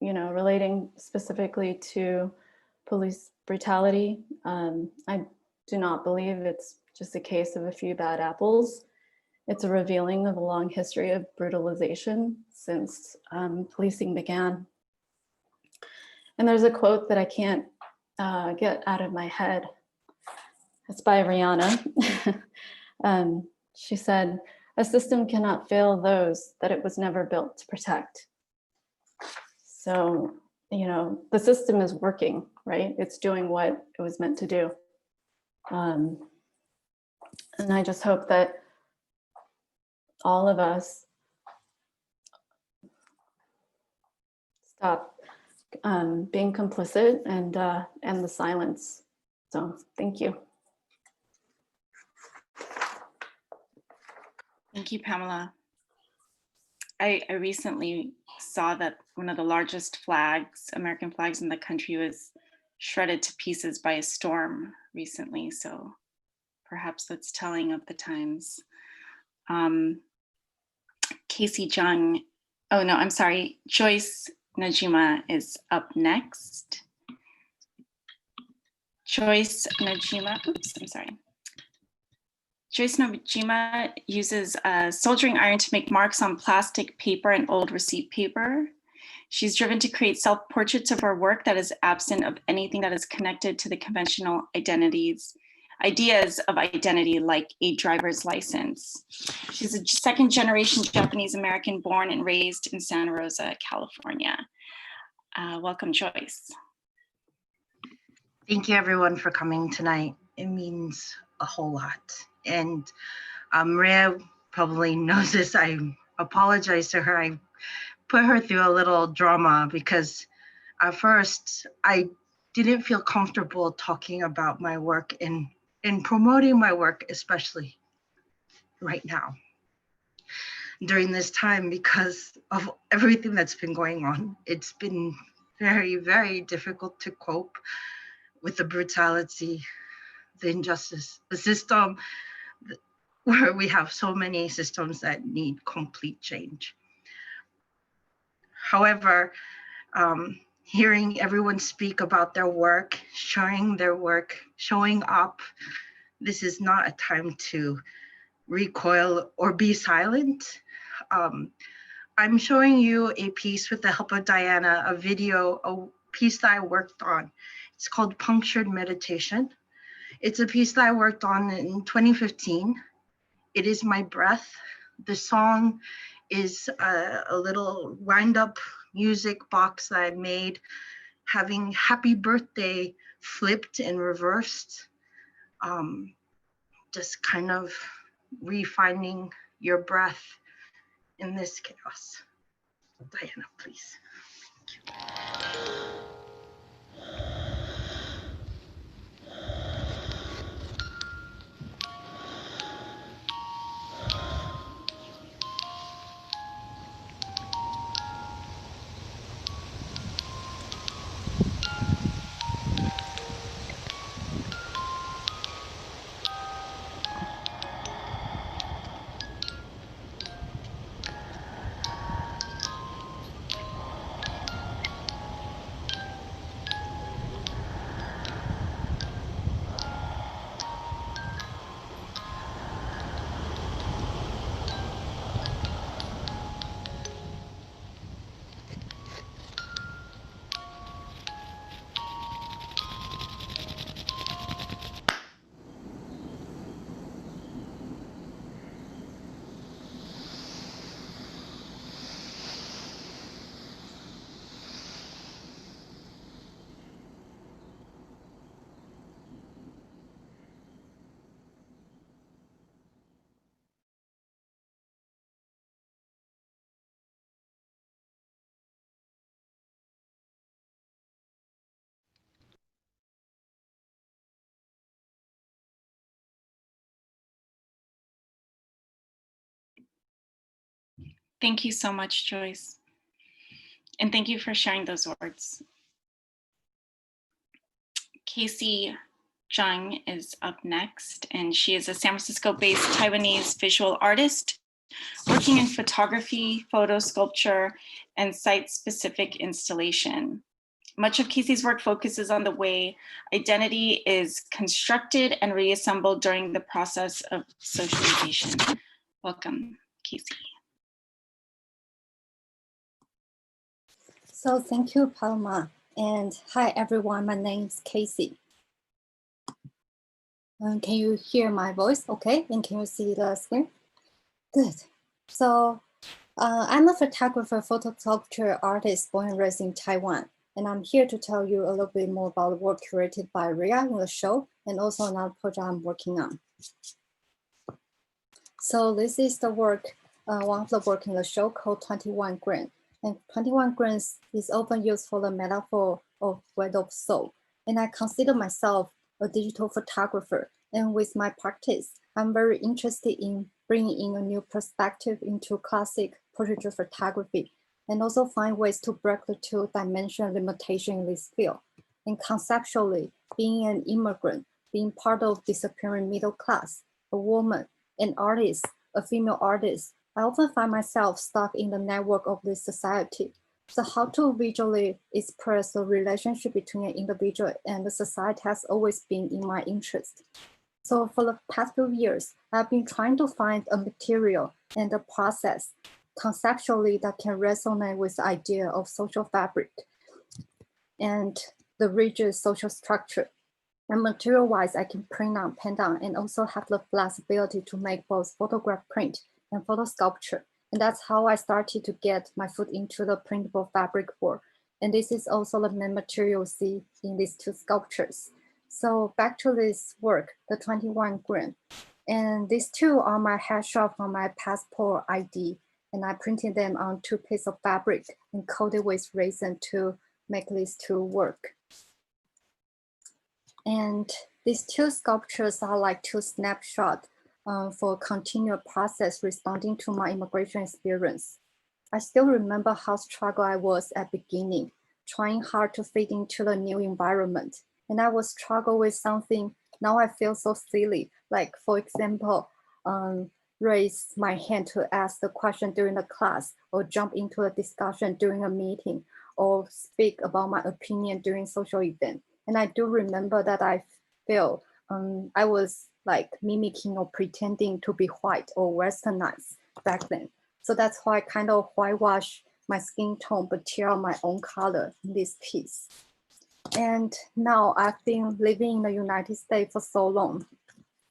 You know, relating specifically to police brutality. I do not believe it's just a case of a few bad apples. It's a revealing of a long history of brutalization since policing began. And there's a quote that I can't get out of my head. It's by Rihanna. She said, "A system cannot fail those that it was never built to protect." So, you know, the system is working, right? It's doing what it was meant to do. And I just hope that all of us stop being complicit and the silence. So thank you. Thank you, Pamela. I recently saw that one of the largest flags, American flags in the country, was shredded to pieces by a storm recently. So perhaps that's telling of the times. Casey Jiang, oh no, I'm sorry. Joyce Nojima is up next. Joyce Nojima, oops, I'm sorry. Joyce Nojima uses a soldering iron to make marks on plastic paper and old receipt paper. She's driven to create self-portraits of her work that is absent of anything that is connected to the conventional ideas of identity, like a driver's license. She's a second-generation Japanese American born and raised in Santa Rosa, California. Welcome, Joyce. Thank you, everyone, for coming tonight. It means a whole lot. And Riya probably knows this. I apologize to her. I put her through a little drama because at first I didn't feel comfortable talking about my work and promoting my work, especially. right now during this time because of everything that's been going on. It's been very, very difficult to cope with the brutality, the injustice, the system where we have so many systems that need complete change. However, hearing everyone speak about their work, sharing their work, showing up, this is not a time to recoil or be silent. I'm showing you a piece with the help of Diana, a video, a piece that I worked on. It's called Punctured Meditation. It's a piece that I worked on in 2015. It is my breath. The song is a little wind up music box that I made, having happy birthday flipped and reversed. Just kind of refinding your breath in this chaos. Diana, please. Thank you. Thank you so much, Joyce. And thank you for sharing those words. Casey Jiang is up next, and she is a San Francisco-based Taiwanese visual artist working in photography, photo sculpture, and site-specific installation. Much of Casey's work focuses on the way identity is constructed and reassembled during the process of socialization. Welcome, Casey. So thank you, Palma. And hi, everyone. My name is Casey. Can you hear my voice? Okay. And can you see the screen? Good. So I'm a photographer, photo sculpture artist born and raised in Taiwan. And I'm here to tell you a little bit more about the work curated by Riya in the show and also another project I'm working on. So this is the work, one of the work in the show called 21 Grain. And 21 grains is often used for the metaphor of weight of soul. And I consider myself a digital photographer. And with my practice, I'm very interested in bringing in a new perspective into classic portraiture photography and also find ways to break the two-dimensional limitation in this field. And conceptually, being an immigrant, being part of disappearing middle class, a woman, an artist, a female artist, I often find myself stuck in the network of this society. So how to visually express the relationship between an individual and the society has always been in my interest. So for the past few years, I've been trying to find a material and a process conceptually that can resonate with the idea of social fabric and the rigid social structure. And material-wise, I can print on, pen down, and also have the flexibility to make both photograph print and photo sculpture. And that's how I started to get my foot into the printable fabric work. And this is also the main material you see in these two sculptures. So back to this work, the 21 grain. And these two are my headshot from my passport ID. And I printed them on 2 pieces of fabric and coated with resin to make these two work. And these two sculptures are like 2 snapshots for a continual process responding to my immigration experience. I still remember how struggled I was at beginning, trying hard to fit into the new environment. And I was struggle with something, now I feel so silly. Like, for example, raise my hand to ask the question during the class, or jump into a discussion during a meeting, or speak about my opinion during social event. And I do remember that I feel I was like mimicking or pretending to be white or westernized back then. So that's why I kind of whitewash my skin tone, but tear out my own color in this piece. And now I've been living in the United States for so long.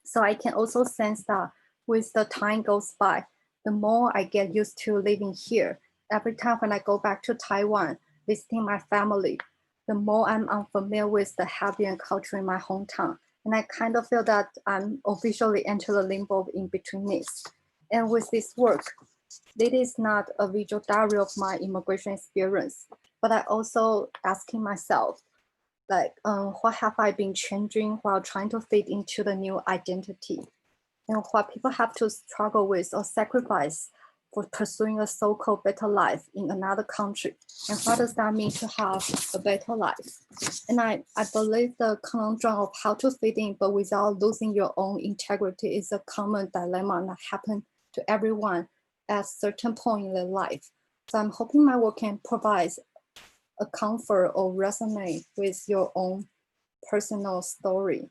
So I can also sense that with the time goes by, the more I get used to living here. Every time when I go back to Taiwan, visiting my family, the more I'm unfamiliar with the habit and culture in my hometown. And I kind of feel that I'm officially entered the limbo of in-betweenness. And with this work, this is not a visual diary of my immigration experience, but I also asking myself, like, what have I been changing while trying to fit into the new identity? And what people have to struggle with or sacrifice for pursuing a so-called better life in another country. And what does that mean to have a better life? And I believe the conundrum of how to fit in, but without losing your own integrity, is a common dilemma that happens to everyone at a certain point in their life. So I'm hoping my work can provide a comfort or resonate with your own personal story.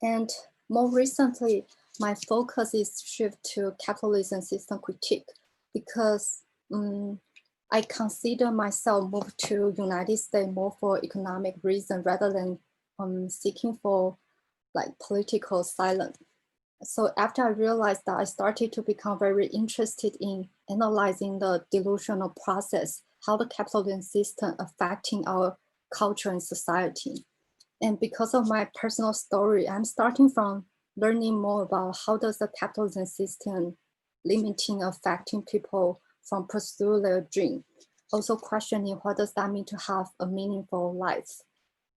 And more recently, my focus is shift to capitalism system critique, because I consider myself moved to United States more for economic reason rather than seeking for like political asylum. So after I realized that, I started to become very interested in analyzing the delusional process, how the capitalism system affecting our culture and society. And because of my personal story, I'm starting from learning more about how does the capitalism system limiting, affecting people from pursue their dream. Also questioning what does that mean to have a meaningful life.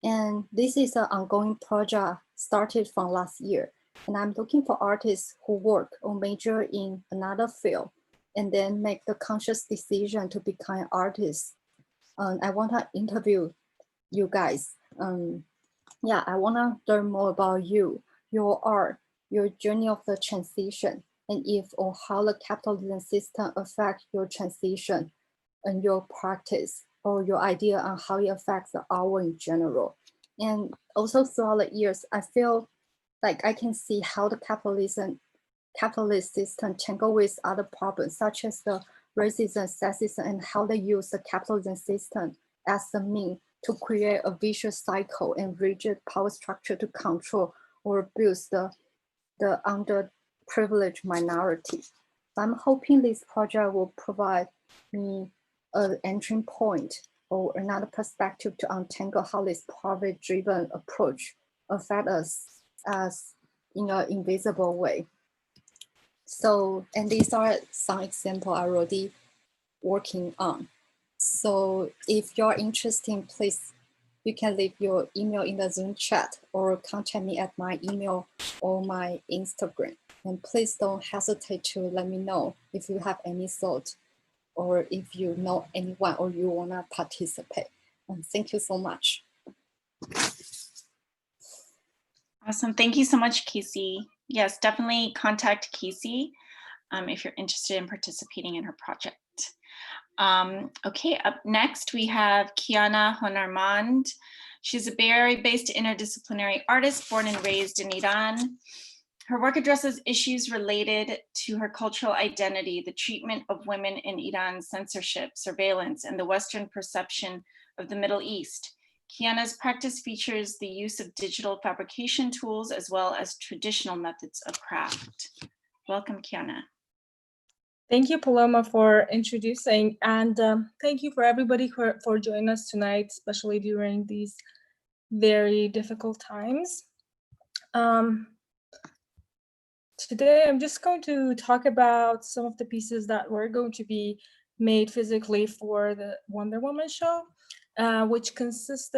And this is an ongoing project started from last year. And I'm looking for artists who work or major in another field and then make the conscious decision to become an artist. I want to interview you guys. Yeah, I want to learn more about you, your art, your journey of the transition, and if or how the capitalism system affects your transition and your practice, or your idea on how it affects the art in general. And also throughout the years, I feel like I can see how the capitalist system tangle with other problems, such as the racism, sexism, and how they use the capitalism system as the means to create a vicious cycle and rigid power structure to control or abuse the underprivileged minority. So I'm hoping this project will provide me an entry point or another perspective to untangle how this profit-driven approach affects us as in an invisible way. So, and these are some examples I'm already working on. So if you're interested, please, you can leave your email in the Zoom chat or contact me at my email or my Instagram. And please don't hesitate to let me know if you have any thought or if you know anyone or you wanna participate. And thank you so much. Awesome. Thank you so much, Casey. Yes, definitely contact Casey if you're interested in participating in her project. Okay, up next we have Keanu Hun Armand. She's a Bay Area-based interdisciplinary artist born and raised in Iran. Her work addresses issues related to her cultural identity, the treatment of women in Iran, censorship, surveillance, and the Western perception of the Middle East. Keanu's practice features the use of digital fabrication tools as well as traditional methods of craft. Welcome, Keanu. Thank you, Paloma, for introducing, and thank you for everybody for joining us tonight, especially during these very difficult times. Today, I'm just going to talk about some of the pieces that were going to be made physically for the Wonder Woman show. which consists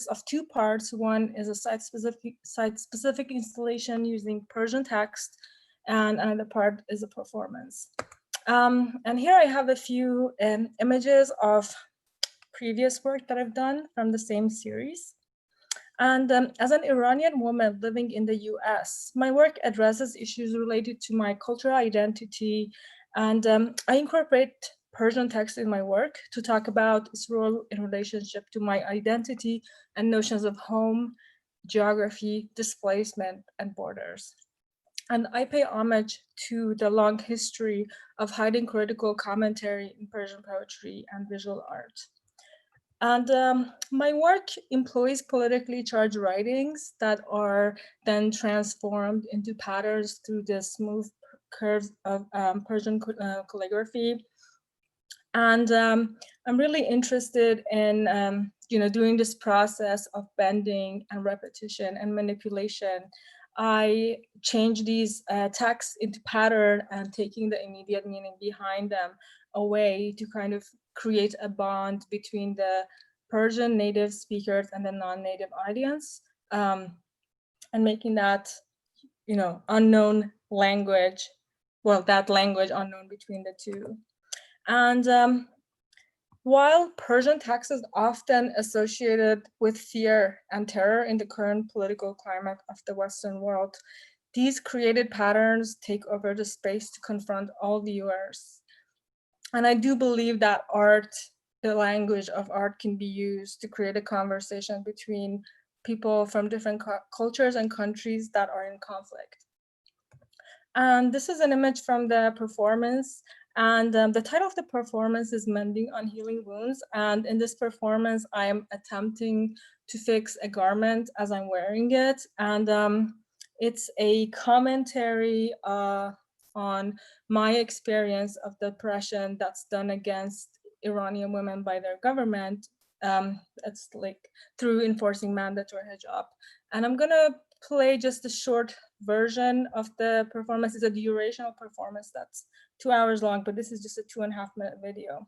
of two parts. One is a site-specific installation using Persian text, and another part is a performance. And here I have a few images of previous work that I've done from the same series. And as an Iranian woman living in the US, my work addresses issues related to my cultural identity, and I incorporate Persian text in my work to talk about its role in relationship to my identity and notions of home, geography, displacement, and borders. And I pay homage to the long history of hiding critical commentary in Persian poetry and visual art. And my work employs politically charged writings that are then transformed into patterns through the smooth curves of Persian calligraphy. And I'm really interested in doing this process of bending and repetition and manipulation. I change these texts into pattern and taking the immediate meaning behind them away to kind of create a bond between the Persian native speakers and the non-native audience, and making that, unknown language, that language unknown between the two. And while Persian text is often associated with fear and terror in the current political climate of the Western world, these created patterns take over the space to confront all viewers. And I do believe that art, the language of art, can be used to create a conversation between people from different cultures and countries that are in conflict. And this is an image from the performance. And the title of the performance is Mending on Healing Wounds. And in this performance, I am attempting to fix a garment as I'm wearing it. And it's a commentary on my experience of the oppression that's done against Iranian women by their government. It's like through enforcing mandatory hijab. And I'm gonna play just a short version of the performance. It's a durational performance that's 2 hours long, but this is just a 2.5-minute video.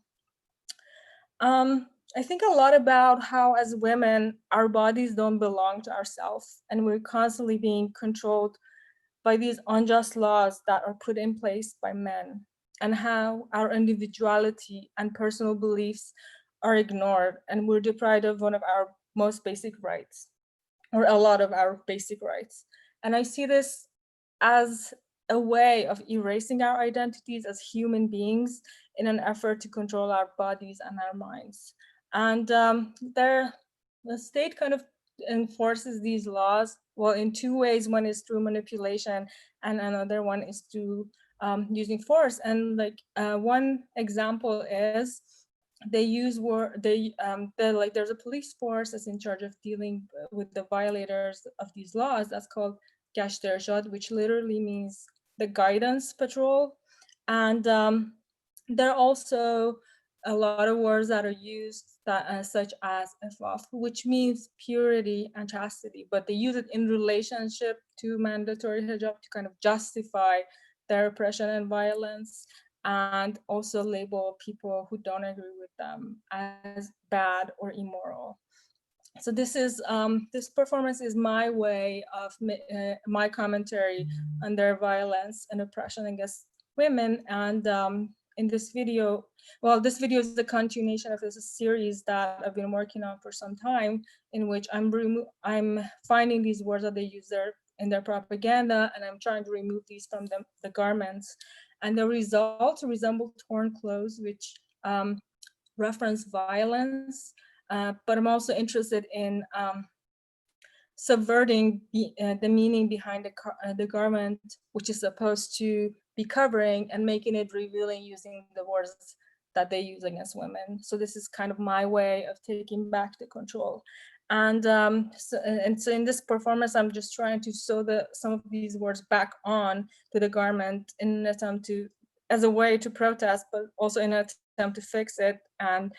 I think a lot about how as women, our bodies don't belong to ourselves, and we're constantly being controlled by these unjust laws that are put in place by men, and how our individuality and personal beliefs are ignored, and we're deprived of one of our most basic rights, or a lot of our basic rights. And I see this as a way of erasing our identities as human beings in an effort to control our bodies and our minds. And the state kind of enforces these laws, well, in two ways. One is through manipulation, and another one is through using force. And like one example is they use there's a police force that's in charge of dealing with the violators of these laws. That's called Gasht Irshad, which literally means the guidance patrol. And there are also a lot of words that are used that such as ifaf, which means purity and chastity, but they use it in relationship to mandatory hijab to kind of justify their oppression and violence, and also label people who don't agree with them as bad or immoral. So this is this performance is my way of my commentary on their violence and oppression against women. And in this video, well, this video is the continuation of this series that I've been working on for some time, in which I'm finding these words that they use in their propaganda, and I'm trying to remove these from the garments. And the results resemble torn clothes, which reference violence. But I'm also interested in subverting the meaning behind the garment, which is supposed to be covering, and making it revealing using the words that they use against women. So this is kind of my way of taking back the control. And so in this performance, I'm just trying to sew some of these words back on to the garment in an attempt to, as a way to protest, but also in an attempt to fix it, and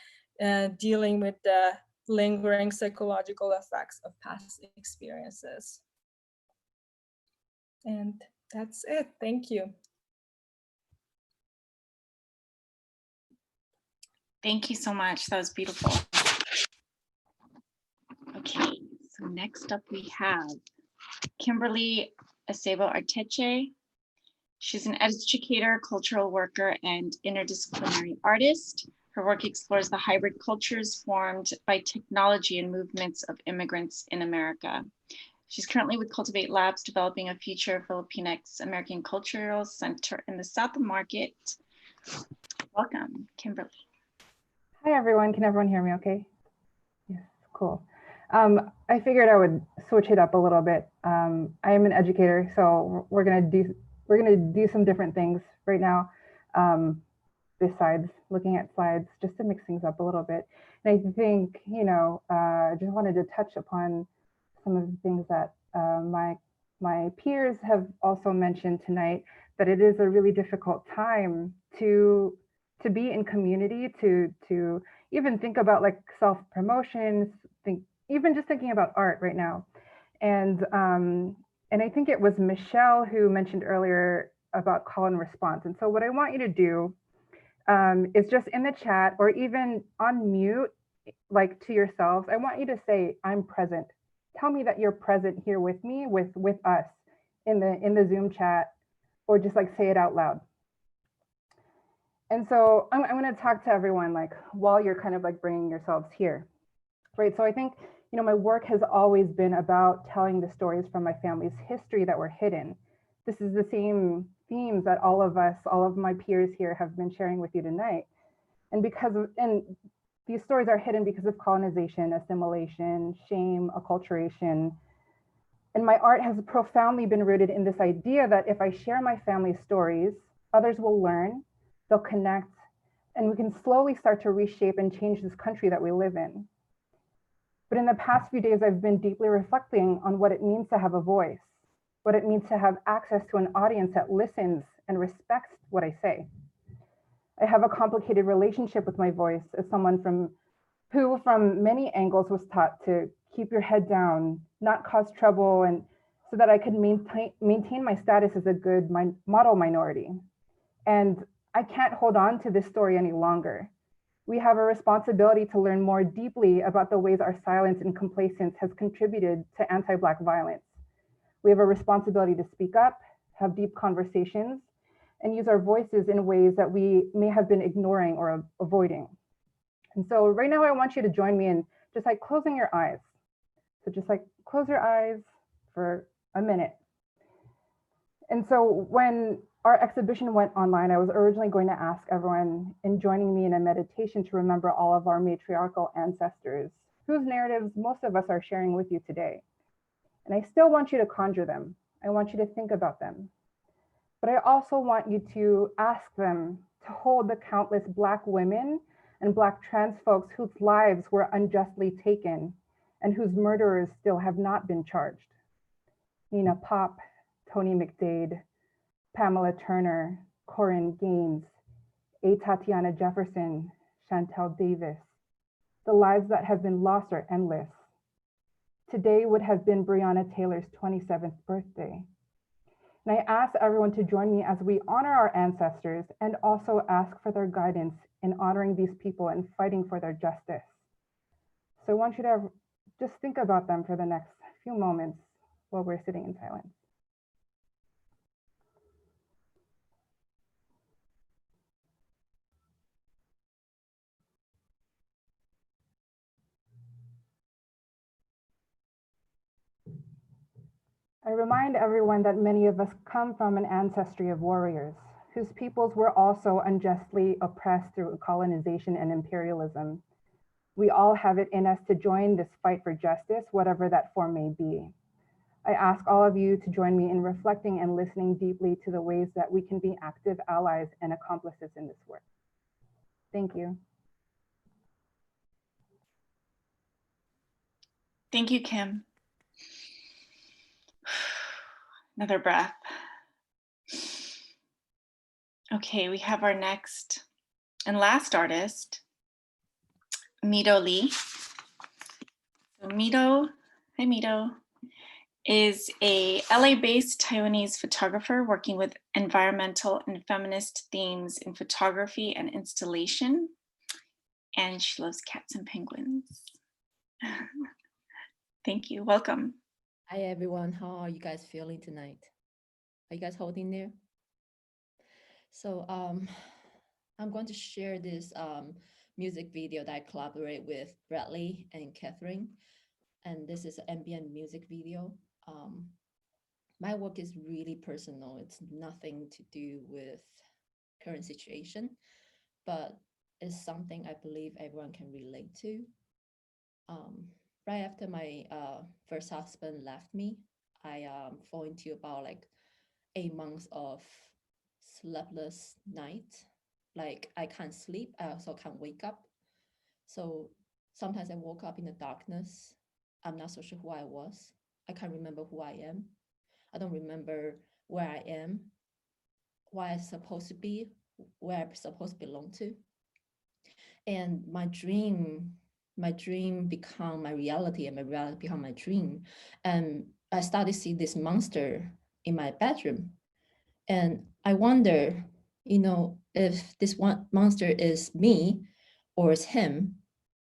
dealing with the lingering psychological effects of past experiences. And that's it. Thank you. Thank you so much. That was beautiful. So next up we have Kimberly Sable Arteche. She's an educator, cultural worker, and interdisciplinary artist. Her work explores the hybrid cultures formed by technology and movements of immigrants in America. She's currently with Cultivate Labs, developing a future Filipinx American Cultural Center in the South Market. Welcome, Kimberly. Hi, everyone. Can everyone hear me okay? Yes, cool. I figured I would switch it up a little bit. I am an educator, so we're gonna do some different things right now, besides looking at slides, just to mix things up a little bit. And I think, you know, I just wanted to touch upon some of the things that my peers have also mentioned tonight, that it is a really difficult time to be in community, to even think about like self-promotion, even just thinking about art right now. And I think it was Michelle who mentioned earlier about call and response. And so what I want you to do is just in the chat or even on mute, like to yourselves, I want you to say, I'm present. Tell me that you're present here with me, with us in the Zoom chat, or just like say it out loud. And so I'm going to talk to everyone like while you're kind of like bringing yourselves here, right? So I think, you know, my work has always been about telling the stories from my family's history that were hidden. This is the same themes that all of my peers here have been sharing with you tonight. And these stories are hidden because of colonization, assimilation, shame, acculturation. And my art has profoundly been rooted in this idea that if I share my family's stories, others will learn, they'll connect, and we can slowly start to reshape and change this country that we live in. But in the past few days, I've been deeply reflecting on what it means to have a voice, what it means to have access to an audience that listens and respects what I say. I have a complicated relationship with my voice as someone who from many angles was taught to keep your head down, not cause trouble, and so that I could maintain my status as a good model minority. And I can't hold on to this story any longer. We have a responsibility to learn more deeply about the ways our silence and complacence has contributed to anti-Black violence. We have a responsibility to speak up, have deep conversations, and use our voices in ways that we may have been ignoring or avoiding. And so right now I want you to join me in just like closing your eyes. So just like close your eyes for a minute. And so when our exhibition went online, I was originally going to ask everyone in joining me in a meditation to remember all of our matriarchal ancestors, whose narratives most of us are sharing with you today. And I still want you to conjure them. I want you to think about them. But I also want you to ask them to hold the countless Black women and Black trans folks whose lives were unjustly taken and whose murderers still have not been charged. Nina Pop, Tony McDade, Pamela Turner, Corinne Gaines, A. Tatiana Jefferson, Chantel Davis. The lives that have been lost are endless. Today would have been Breonna Taylor's 27th birthday. And I ask everyone to join me as we honor our ancestors and also ask for their guidance in honoring these people and fighting for their justice. So I want you to just think about them for the next few moments while we're sitting in silence. I remind everyone that many of us come from an ancestry of warriors, whose peoples were also unjustly oppressed through colonization and imperialism. We all have it in us to join this fight for justice, whatever that form may be. I ask all of you to join me in reflecting and listening deeply to the ways that we can be active allies and accomplices in this work. Thank you. Thank you, Kim. Another breath. Okay, we have our next and last artist, Mito Lee. So Mito, hi Mito, is a LA-based Taiwanese photographer working with environmental and feminist themes in photography and installation. And she loves cats and penguins. Thank you. Welcome. Hi, everyone. How are you guys feeling tonight? Are you guys holding there? So I'm going to share this music video that I collaborate with Bradley and Catherine. And this is an ambient music video. My work is really personal. It's nothing to do with current situation, but it's something I believe everyone can relate to. Right after my first husband left me, I fall into about like 8 months of sleepless night. Like I can't sleep, I also can't wake up. So sometimes I woke up in the darkness. I'm not so sure who I was. I can't remember who I am. I don't remember where I am, where I'm supposed to be, where I'm supposed to belong to. And my dream become my reality, and my reality become my dream. And I started to see this monster in my bedroom. And I wonder, you know, if this one monster is me, or is him,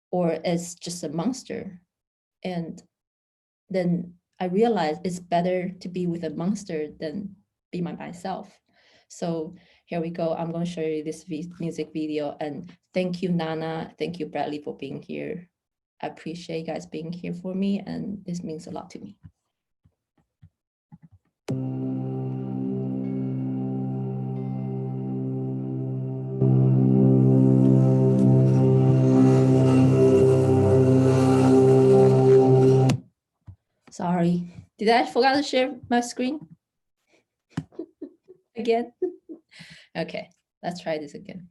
or is just a monster. And then I realized it's better to be with a monster than be myself. So here we go. I'm going to show you this music video. And thank you, Nana. Thank you, Bradley, for being here. I appreciate you guys being here for me, and this means a lot to me. Sorry, did I forget to share my screen again? Okay, let's try this again.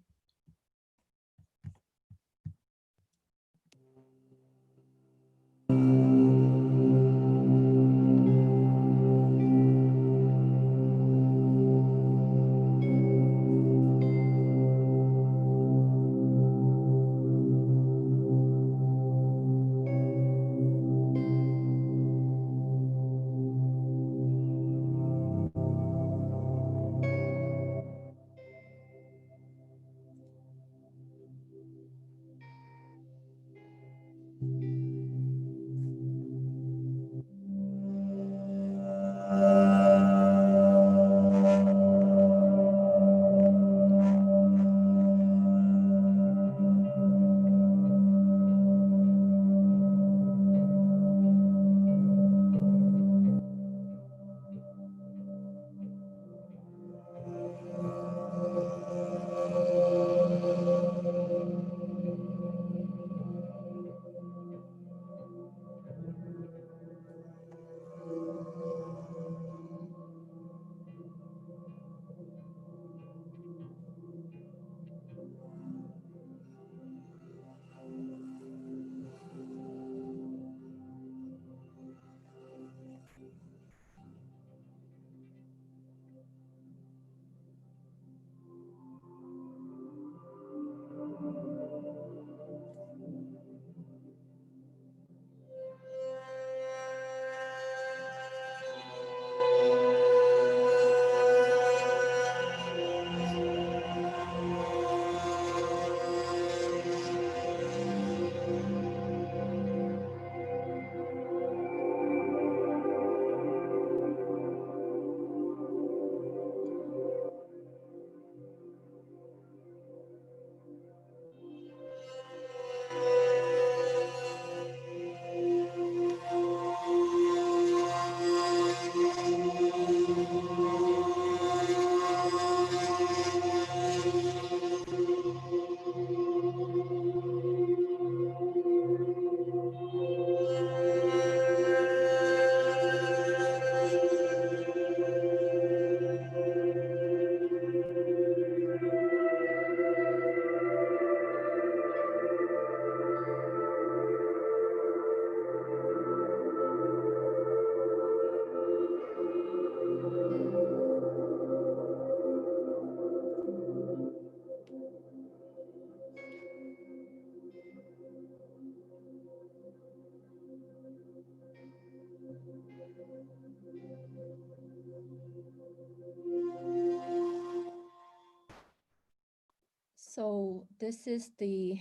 So this is the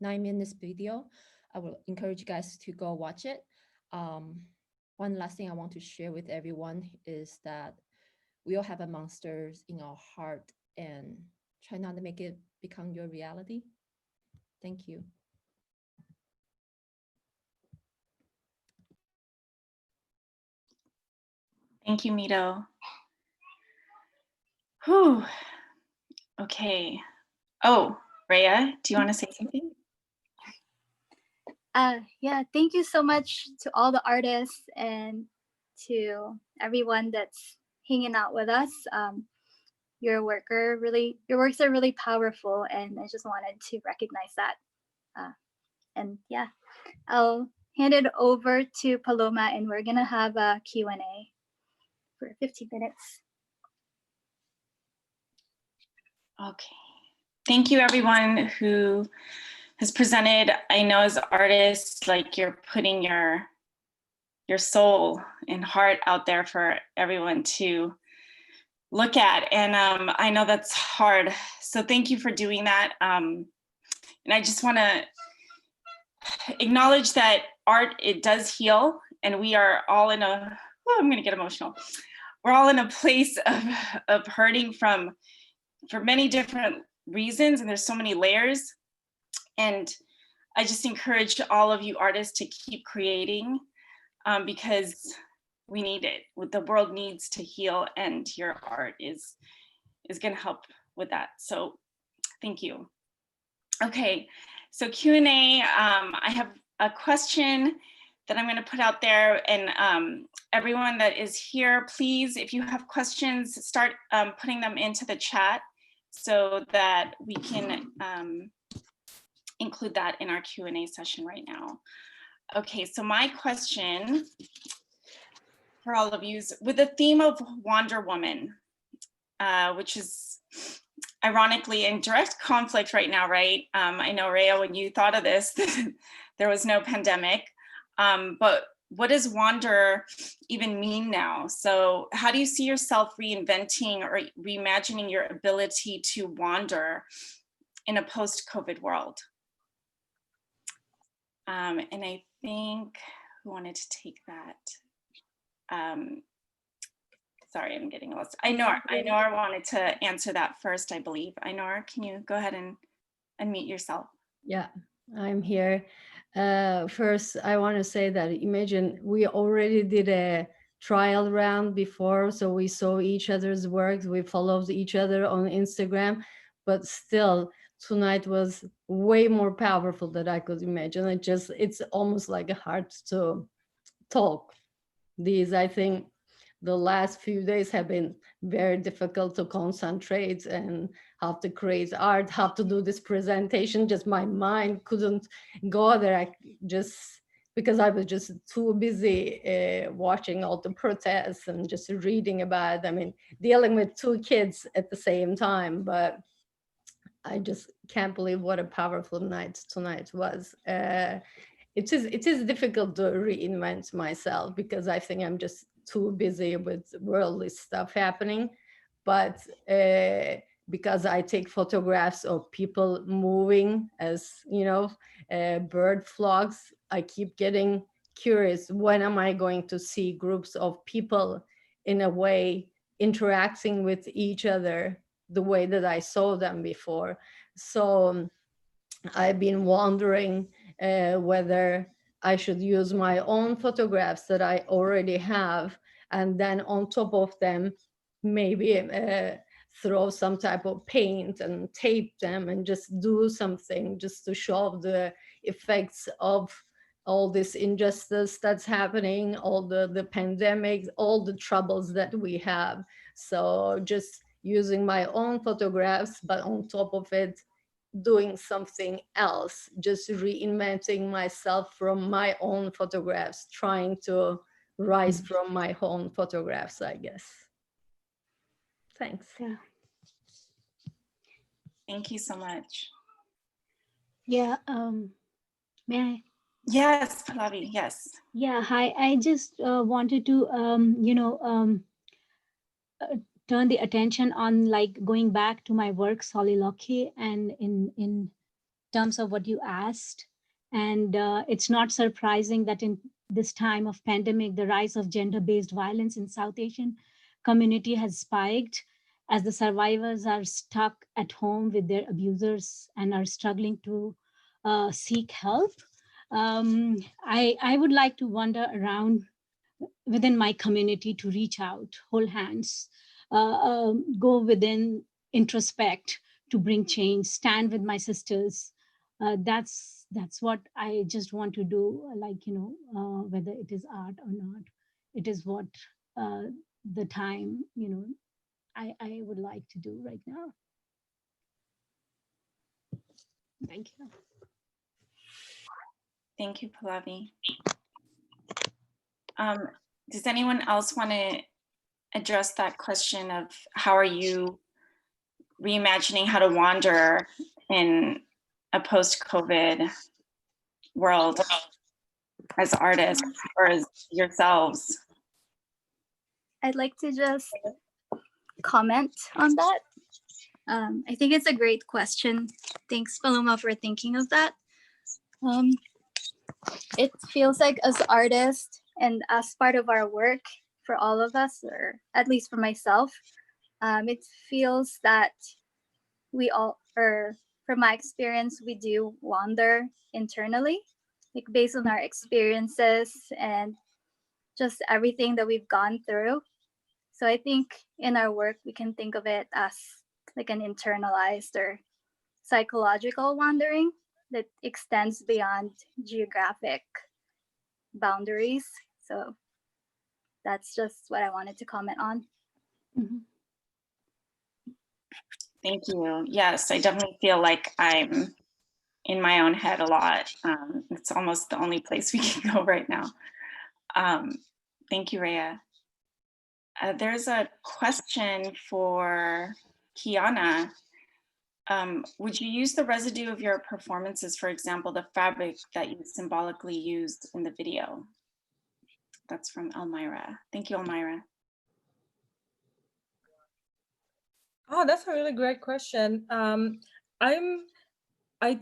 9 minutes video. I will encourage you guys to go watch it. One last thing I want to share with everyone is that we all have a monsters in our heart, and try not to make it become your reality. Thank you. Thank you, Mito. Whew. Okay. Oh, Riya, do you want to say something? Yeah, thank you so much to all the artists and to everyone that's hanging out with us. Your works are really powerful, and I just wanted to recognize that. And yeah, I'll hand it over to Paloma, and we're gonna have a Q&A for 15 minutes. Okay. Thank you, everyone who has presented. I know as artists, like you're putting your soul and heart out there for everyone to look at. And I know that's hard. So thank you for doing that. And I just want to acknowledge that art, it does heal. And we are all in a, oh, I'm going to get emotional. We're all in a place of hurting for many different reasons. And there's so many layers. And I just encourage all of you artists to keep creating because we need it. The world needs to heal, and your art is going to help with that. So thank you. Okay, so Q&A. I have a question that I'm going to put out there, and everyone that is here, please, if you have questions, start putting them into the chat so that we can include that in our Q&A session right now. Okay, so my question for all of you is with the theme of Wonder Woman, which is ironically in direct conflict right now, right? I know, Riya, when you thought of this, there was no pandemic, but what does wander even mean now? So how do you see yourself reinventing or reimagining your ability to wander in a post-COVID world? And I think, who wanted to take that? Sorry, I'm getting lost. Nora wanted to answer that first, I believe. Nora, can you go ahead and unmute yourself? Yeah, I'm here. First, I want to say that imagine we already did a trial round before, so we saw each other's works, we followed each other on Instagram, but still tonight was way more powerful than I could imagine. It's almost like hard to talk. I think the last few days have been very difficult to concentrate and how to create art, how to do this presentation. Just my mind couldn't go there. Because I was just too busy watching all the protests and just reading about, dealing with two kids at the same time. But I just can't believe what a powerful night tonight was. It is difficult to reinvent myself because I think I'm just too busy with worldly stuff happening. But because I take photographs of people moving as, bird flocks, I keep getting curious, when am I going to see groups of people in a way interacting with each other the way that I saw them before? So I've been wondering whether I should use my own photographs that I already have, and then on top of them, maybe throw some type of paint and tape them and just do something just to show the effects of all this injustice that's happening, all the pandemic, all the troubles that we have. So just using my own photographs, but on top of it, doing something else, just reinventing myself from my own photographs, trying to rise from my own photographs, I guess. Thanks. Yeah. Thank you so much. Yeah, may I? Yes, Pallavi, yes. Yeah, hi. I just wanted to, turn the attention on like going back to my work, Soliloquy, and in terms of what you asked. And it's not surprising that in this time of pandemic, the rise of gender-based violence in South Asian community has spiked as the survivors are stuck at home with their abusers and are struggling to seek help. I would like to wander around within my community to reach out, hold hands, go within, introspect to bring change, stand with my sisters. That's what I just want to do, like, whether it is art or not. It is what the time, I would like to do right now. Thank you. Thank you, Pallavi. Does anyone else want to address that question of how are you reimagining how to wander in a post-COVID world as artists or as yourselves? I'd like to just comment on that. I think it's a great question. Thanks, Paloma, for thinking of that. It feels like as artists and as part of our work for all of us, or at least for myself, it feels that we all, or from my experience, we do wander internally, like based on our experiences and just everything that we've gone through. So I think in our work, we can think of it as like an internalized or psychological wandering that extends beyond geographic boundaries. So that's just what I wanted to comment on. Mm-hmm. Thank you. Yes, I definitely feel like I'm in my own head a lot. It's almost the only place we can go right now. Thank you, Riya. There's a question for Kiana. Would you use the residue of your performances, for example, the fabric that you symbolically used in the video? That's from Elmira. Thank you, Elmira. Oh, that's a really great question. I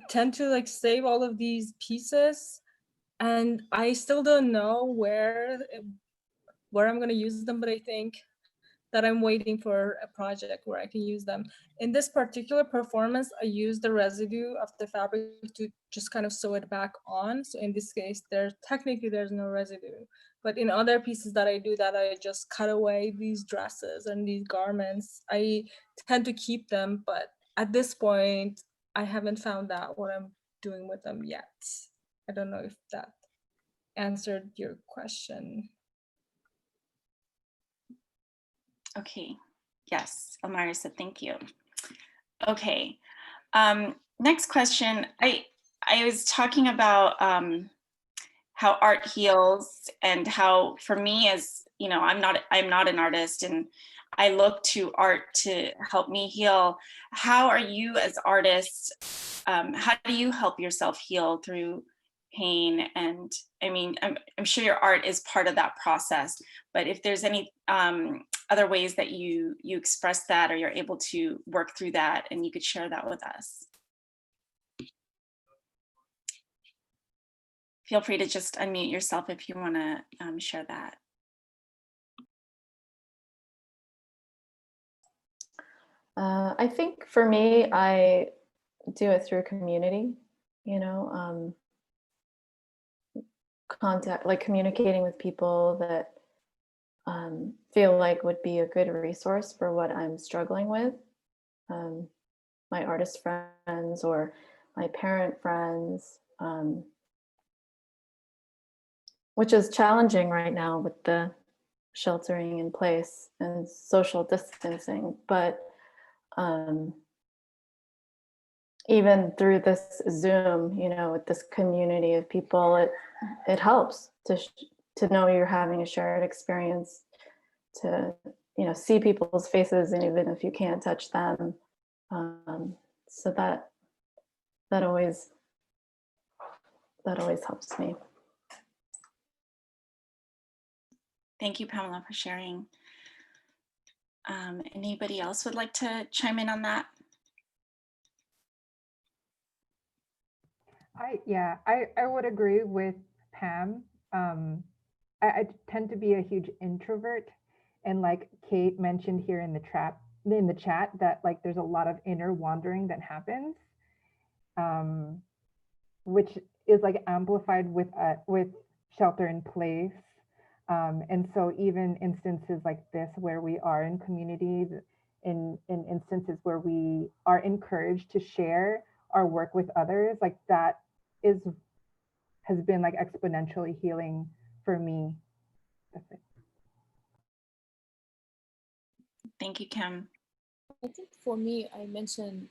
tend to like save all of these pieces, and I still don't know where I'm going to use them, but I think that I'm waiting for a project where I can use them. In this particular performance, I used the residue of the fabric to just kind of sew it back on. So in this case, there's no residue. But in other pieces that I do that, I just cut away these dresses and these garments. I tend to keep them, but at this point, I haven't found out what I'm doing with them yet. I don't know if that answered your question. Okay, yes, Elmira said thank you. Okay, next question. I was talking about how art heals, and how, for me, as you know, I'm not an artist, and I look to art to help me heal. How are you as artists? How do you help yourself heal through pain? And I mean, I'm sure your art is part of that process, but if there's any other ways that you express that, or you're able to work through that, and you could share that with us. Feel free to just unmute yourself if you want to share that. I think for me, I do it through community, contact, like communicating with people that feel like would be a good resource for what I'm struggling with. My artist friends or my parent friends, which is challenging right now with the sheltering in place and social distancing. But even through this Zoom, with this community of people, it helps to know you're having a shared experience, to see people's faces, and even if you can't touch them, so that always helps me. Thank you, Pamela, for sharing. Anybody else would like to chime in on that? I would agree with Pam. I tend to be a huge introvert, and like Kate mentioned here in the chat that like there's a lot of inner wandering that happens, which is like amplified with shelter in place. And so even instances like this where we are in communities, in instances where we are encouraged to share our work with others, like that has been like exponentially healing for me. That's it. Thank you, Kim. I think for me, I mentioned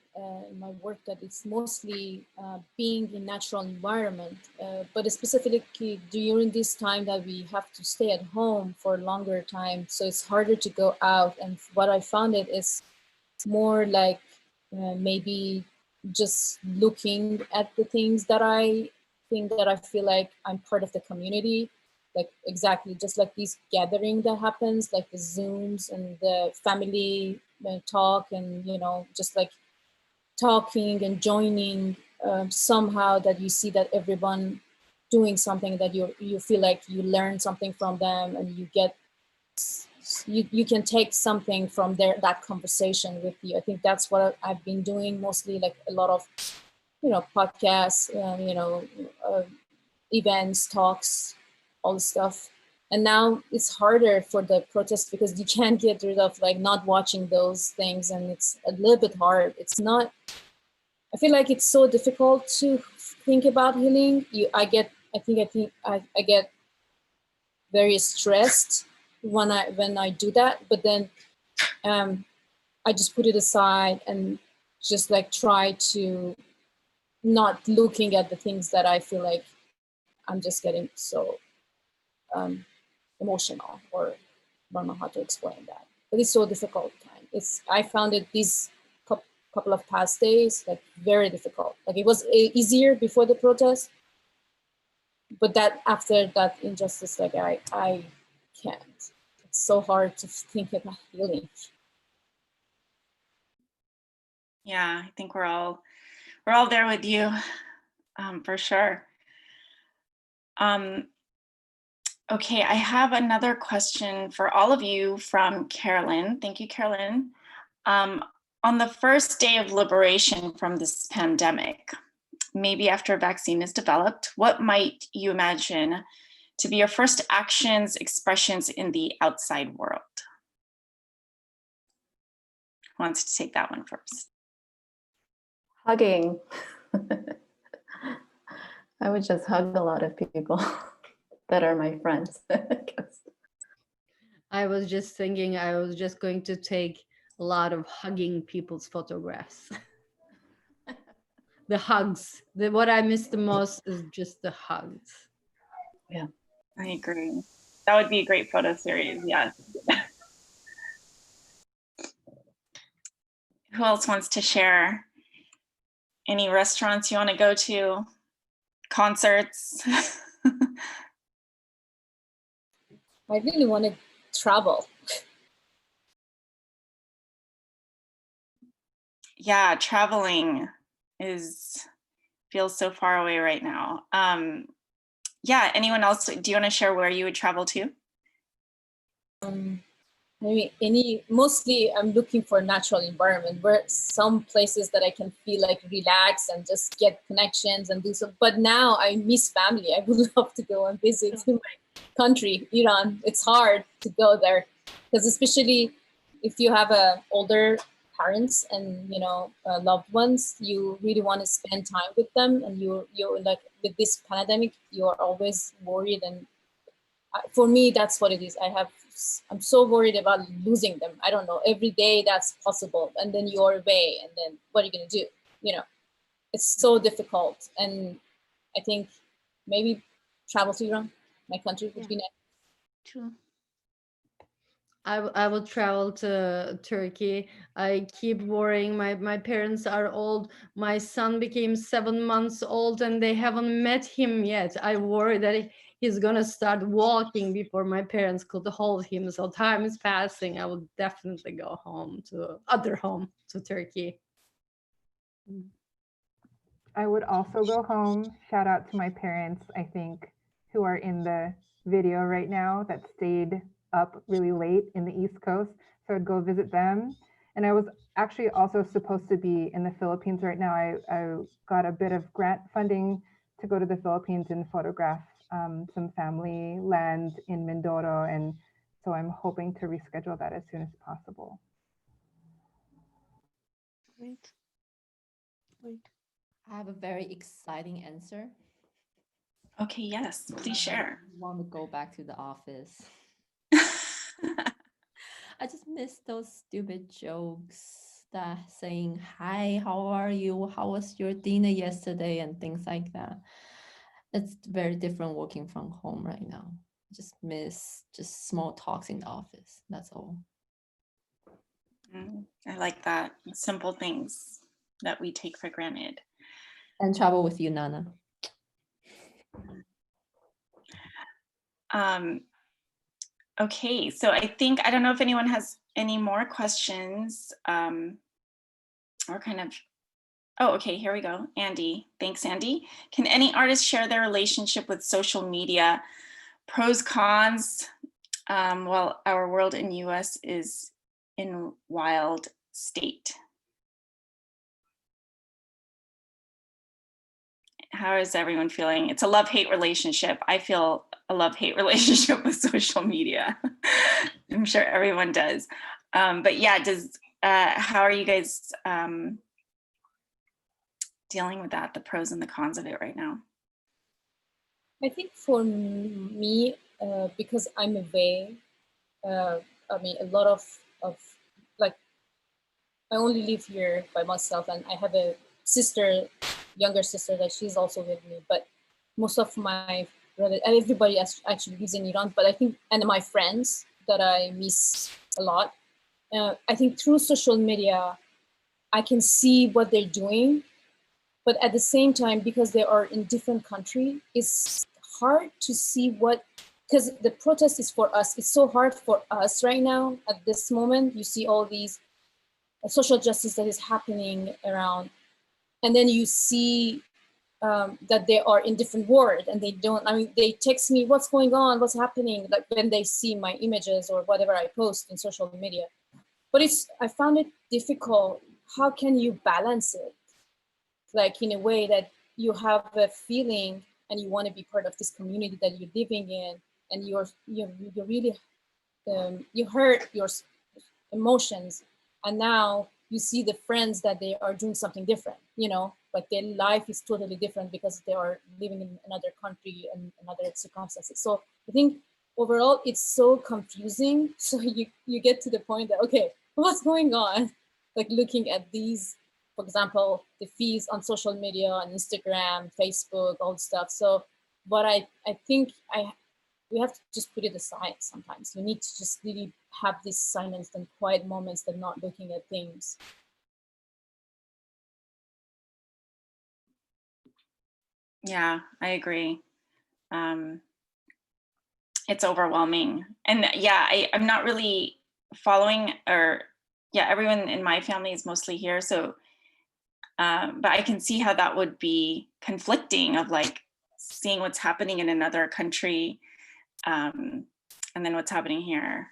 in my work that it's mostly being in natural environment, but specifically during this time that we have to stay at home for a longer time. So it's harder to go out. And what I found it is more like maybe just looking at the things that I think that I feel like I'm part of the community. Like exactly, just like this gathering that happens, like the Zooms and the family talk, and you know, just like talking and joining somehow that you see that everyone doing something that you feel like you learn something from them, and you get you can take something from that conversation with you. I think that's what I've been doing mostly, like a lot of podcasts, events, talks, all the stuff. And now it's harder for the protest because you can't get rid of like not watching those things, and it's a little bit hard. It's not, I feel like it's so difficult to think about healing. I get very stressed when I do that, but then I just put it aside and just like try to not looking at the things that I feel like I'm just getting so emotional, or I don't know how to explain that, but it's so difficult time. I found it these couple of past days like very difficult. Like it was easier before the protest, but that after that injustice, like I can't. It's so hard to think about healing. Yeah, I think we're all there with you, for sure. Okay, I have another question for all of you from Carolyn. Thank you, Carolyn. On the first day of liberation from this pandemic, maybe after a vaccine is developed, what might you imagine to be your first actions, expressions in the outside world? Who wants to take that one first? Hugging. I would just hug a lot of people that are my friends. I was just thinking I was just going to take a lot of hugging people's photographs. The hugs. What I miss the most is just the hugs. Yeah, I agree. That would be a great photo series, yes. Who else wants to share? Any restaurants you want to go to? Concerts? I really want to travel. Yeah, traveling feels so far away right now. Yeah, anyone else? Do you want to share where you would travel to? Mostly I'm looking for a natural environment, where some places that I can feel like relax and just get connections and do so. But now I miss family. I would love to go and visit my country, Iran. It's hard to go there because especially if you have older parents and loved ones, you really want to spend time with them, and you're like, with this pandemic, you are always worried. And for me, that's what it is. I'm so worried about losing them. I don't know, every day that's possible, and then you're away, and then what are you going to do? It's so difficult. And I think maybe travel to Iran, my country, would be nice. True. I will travel to Turkey. I keep worrying. My parents are old. My son became 7 months old and they haven't met him yet. I worry that he's gonna start walking before my parents could hold him. So time is passing. I will definitely go home to Turkey. I would also go home. Shout out to my parents, I think, who are in the video right now that stayed up really late in the East Coast. So I'd go visit them. And I was actually also supposed to be in the Philippines right now. I got a bit of grant funding to go to the Philippines and photograph some family land in Mindoro. And so I'm hoping to reschedule that as soon as possible. Wait. I have a very exciting answer. Okay, yes, please share. I want to go back to the office. I just miss those stupid jokes that saying, hi, how are you? How was your dinner yesterday? And things like that. It's very different working from home right now. I just miss just small talks in the office. That's all. I like that. Simple things that we take for granted. And travel with you, Nana. Okay, so I don't know if anyone has any more questions or kind of, oh, okay, here we go. Andy, thanks, Andy. Can any artist share their relationship with social media, pros, cons, while our world in US is in wild state? How is everyone feeling? It's a love-hate relationship. I feel a love-hate relationship with social media. I'm sure everyone does. But yeah, how are you guys dealing with that, the pros and the cons of it right now? I think for me, because I'm away, I mean, a lot of like, I only live here by myself, and I have a younger sister that she's also with me, but most of my everybody actually lives in Iran, but I think, and my friends that I miss a lot, I think through social media, I can see what they're doing, but at the same time, because they are in different countries, it's hard to see because the protest is for us. It's so hard for us right now at this moment. You see all these social justice that is happening around, and then you see that they are in different world, and they text me, what's going on, what's happening, like when they see my images or whatever I post in social media. But I found it difficult. How can you balance it? Like in a way that you have a feeling and you want to be part of this community that you're living in, and you're really, you hurt your emotions, and now you see the friends that they are doing something different, like their life is totally different because they are living in another country and another circumstances. So I think overall it's so confusing. So you get to the point that, okay, what's going on? Like looking at these, for example, the feeds on social media, on Instagram, Facebook, all stuff. So, but I think we have to just put it aside sometimes. You need to just really have this silence and quiet moments and not looking at things. Yeah, I agree. It's overwhelming. And yeah, I'm not really following, everyone in my family is mostly here. So, but I can see how that would be conflicting, of like seeing what's happening in another country and then what's happening here.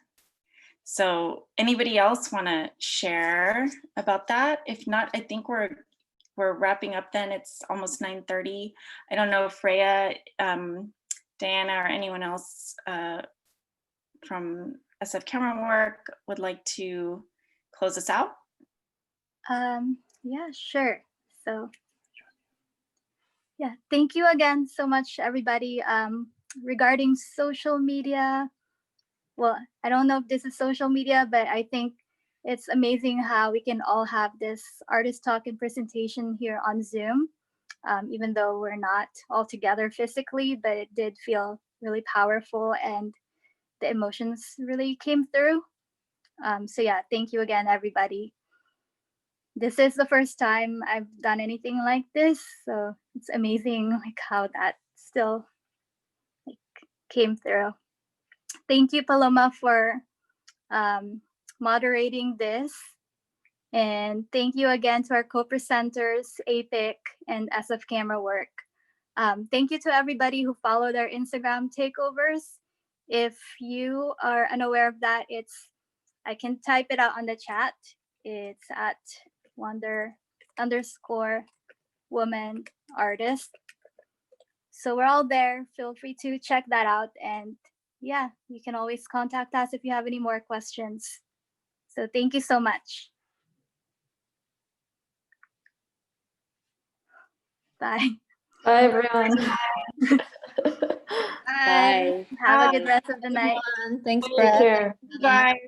So anybody else want to share about that? If not, I think we're wrapping up then. It's almost 9:30. I don't know if Riya, Diana, or anyone else from SF Camerawork would like to close us out. Yeah, sure. So yeah, thank you again so much, everybody. Regarding social media, well, I don't know if this is social media, but I think it's amazing how we can all have this artist talk and presentation here on Zoom, even though we're not all together physically, but it did feel really powerful and the emotions really came through. So yeah, thank you again, everybody. This is the first time I've done anything like this, so it's amazing like how that still like came through. Thank you, Paloma, for moderating this. And thank you again to our co-presenters, APIC and SF Camerawork, Thank you to everybody who followed our Instagram takeovers. If you are unaware of that, I can type it out on the chat. It's at _woman artist. So we're all there. Feel free to check that out. And yeah, you can always contact us if you have any more questions. So thank you so much. Bye. Bye, everyone. Bye. Have a good rest of the night. Thanks, Take Brett. care. Bye.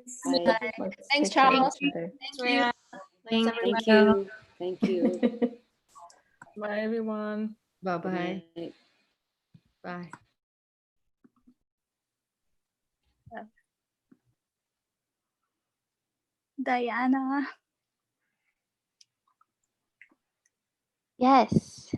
Bye. Thanks, Charles. Thanks, Rhea. Thanks, Thank you. Thank you. Bye, everyone. Bye-bye. Good night. Bye. Diana. Yes.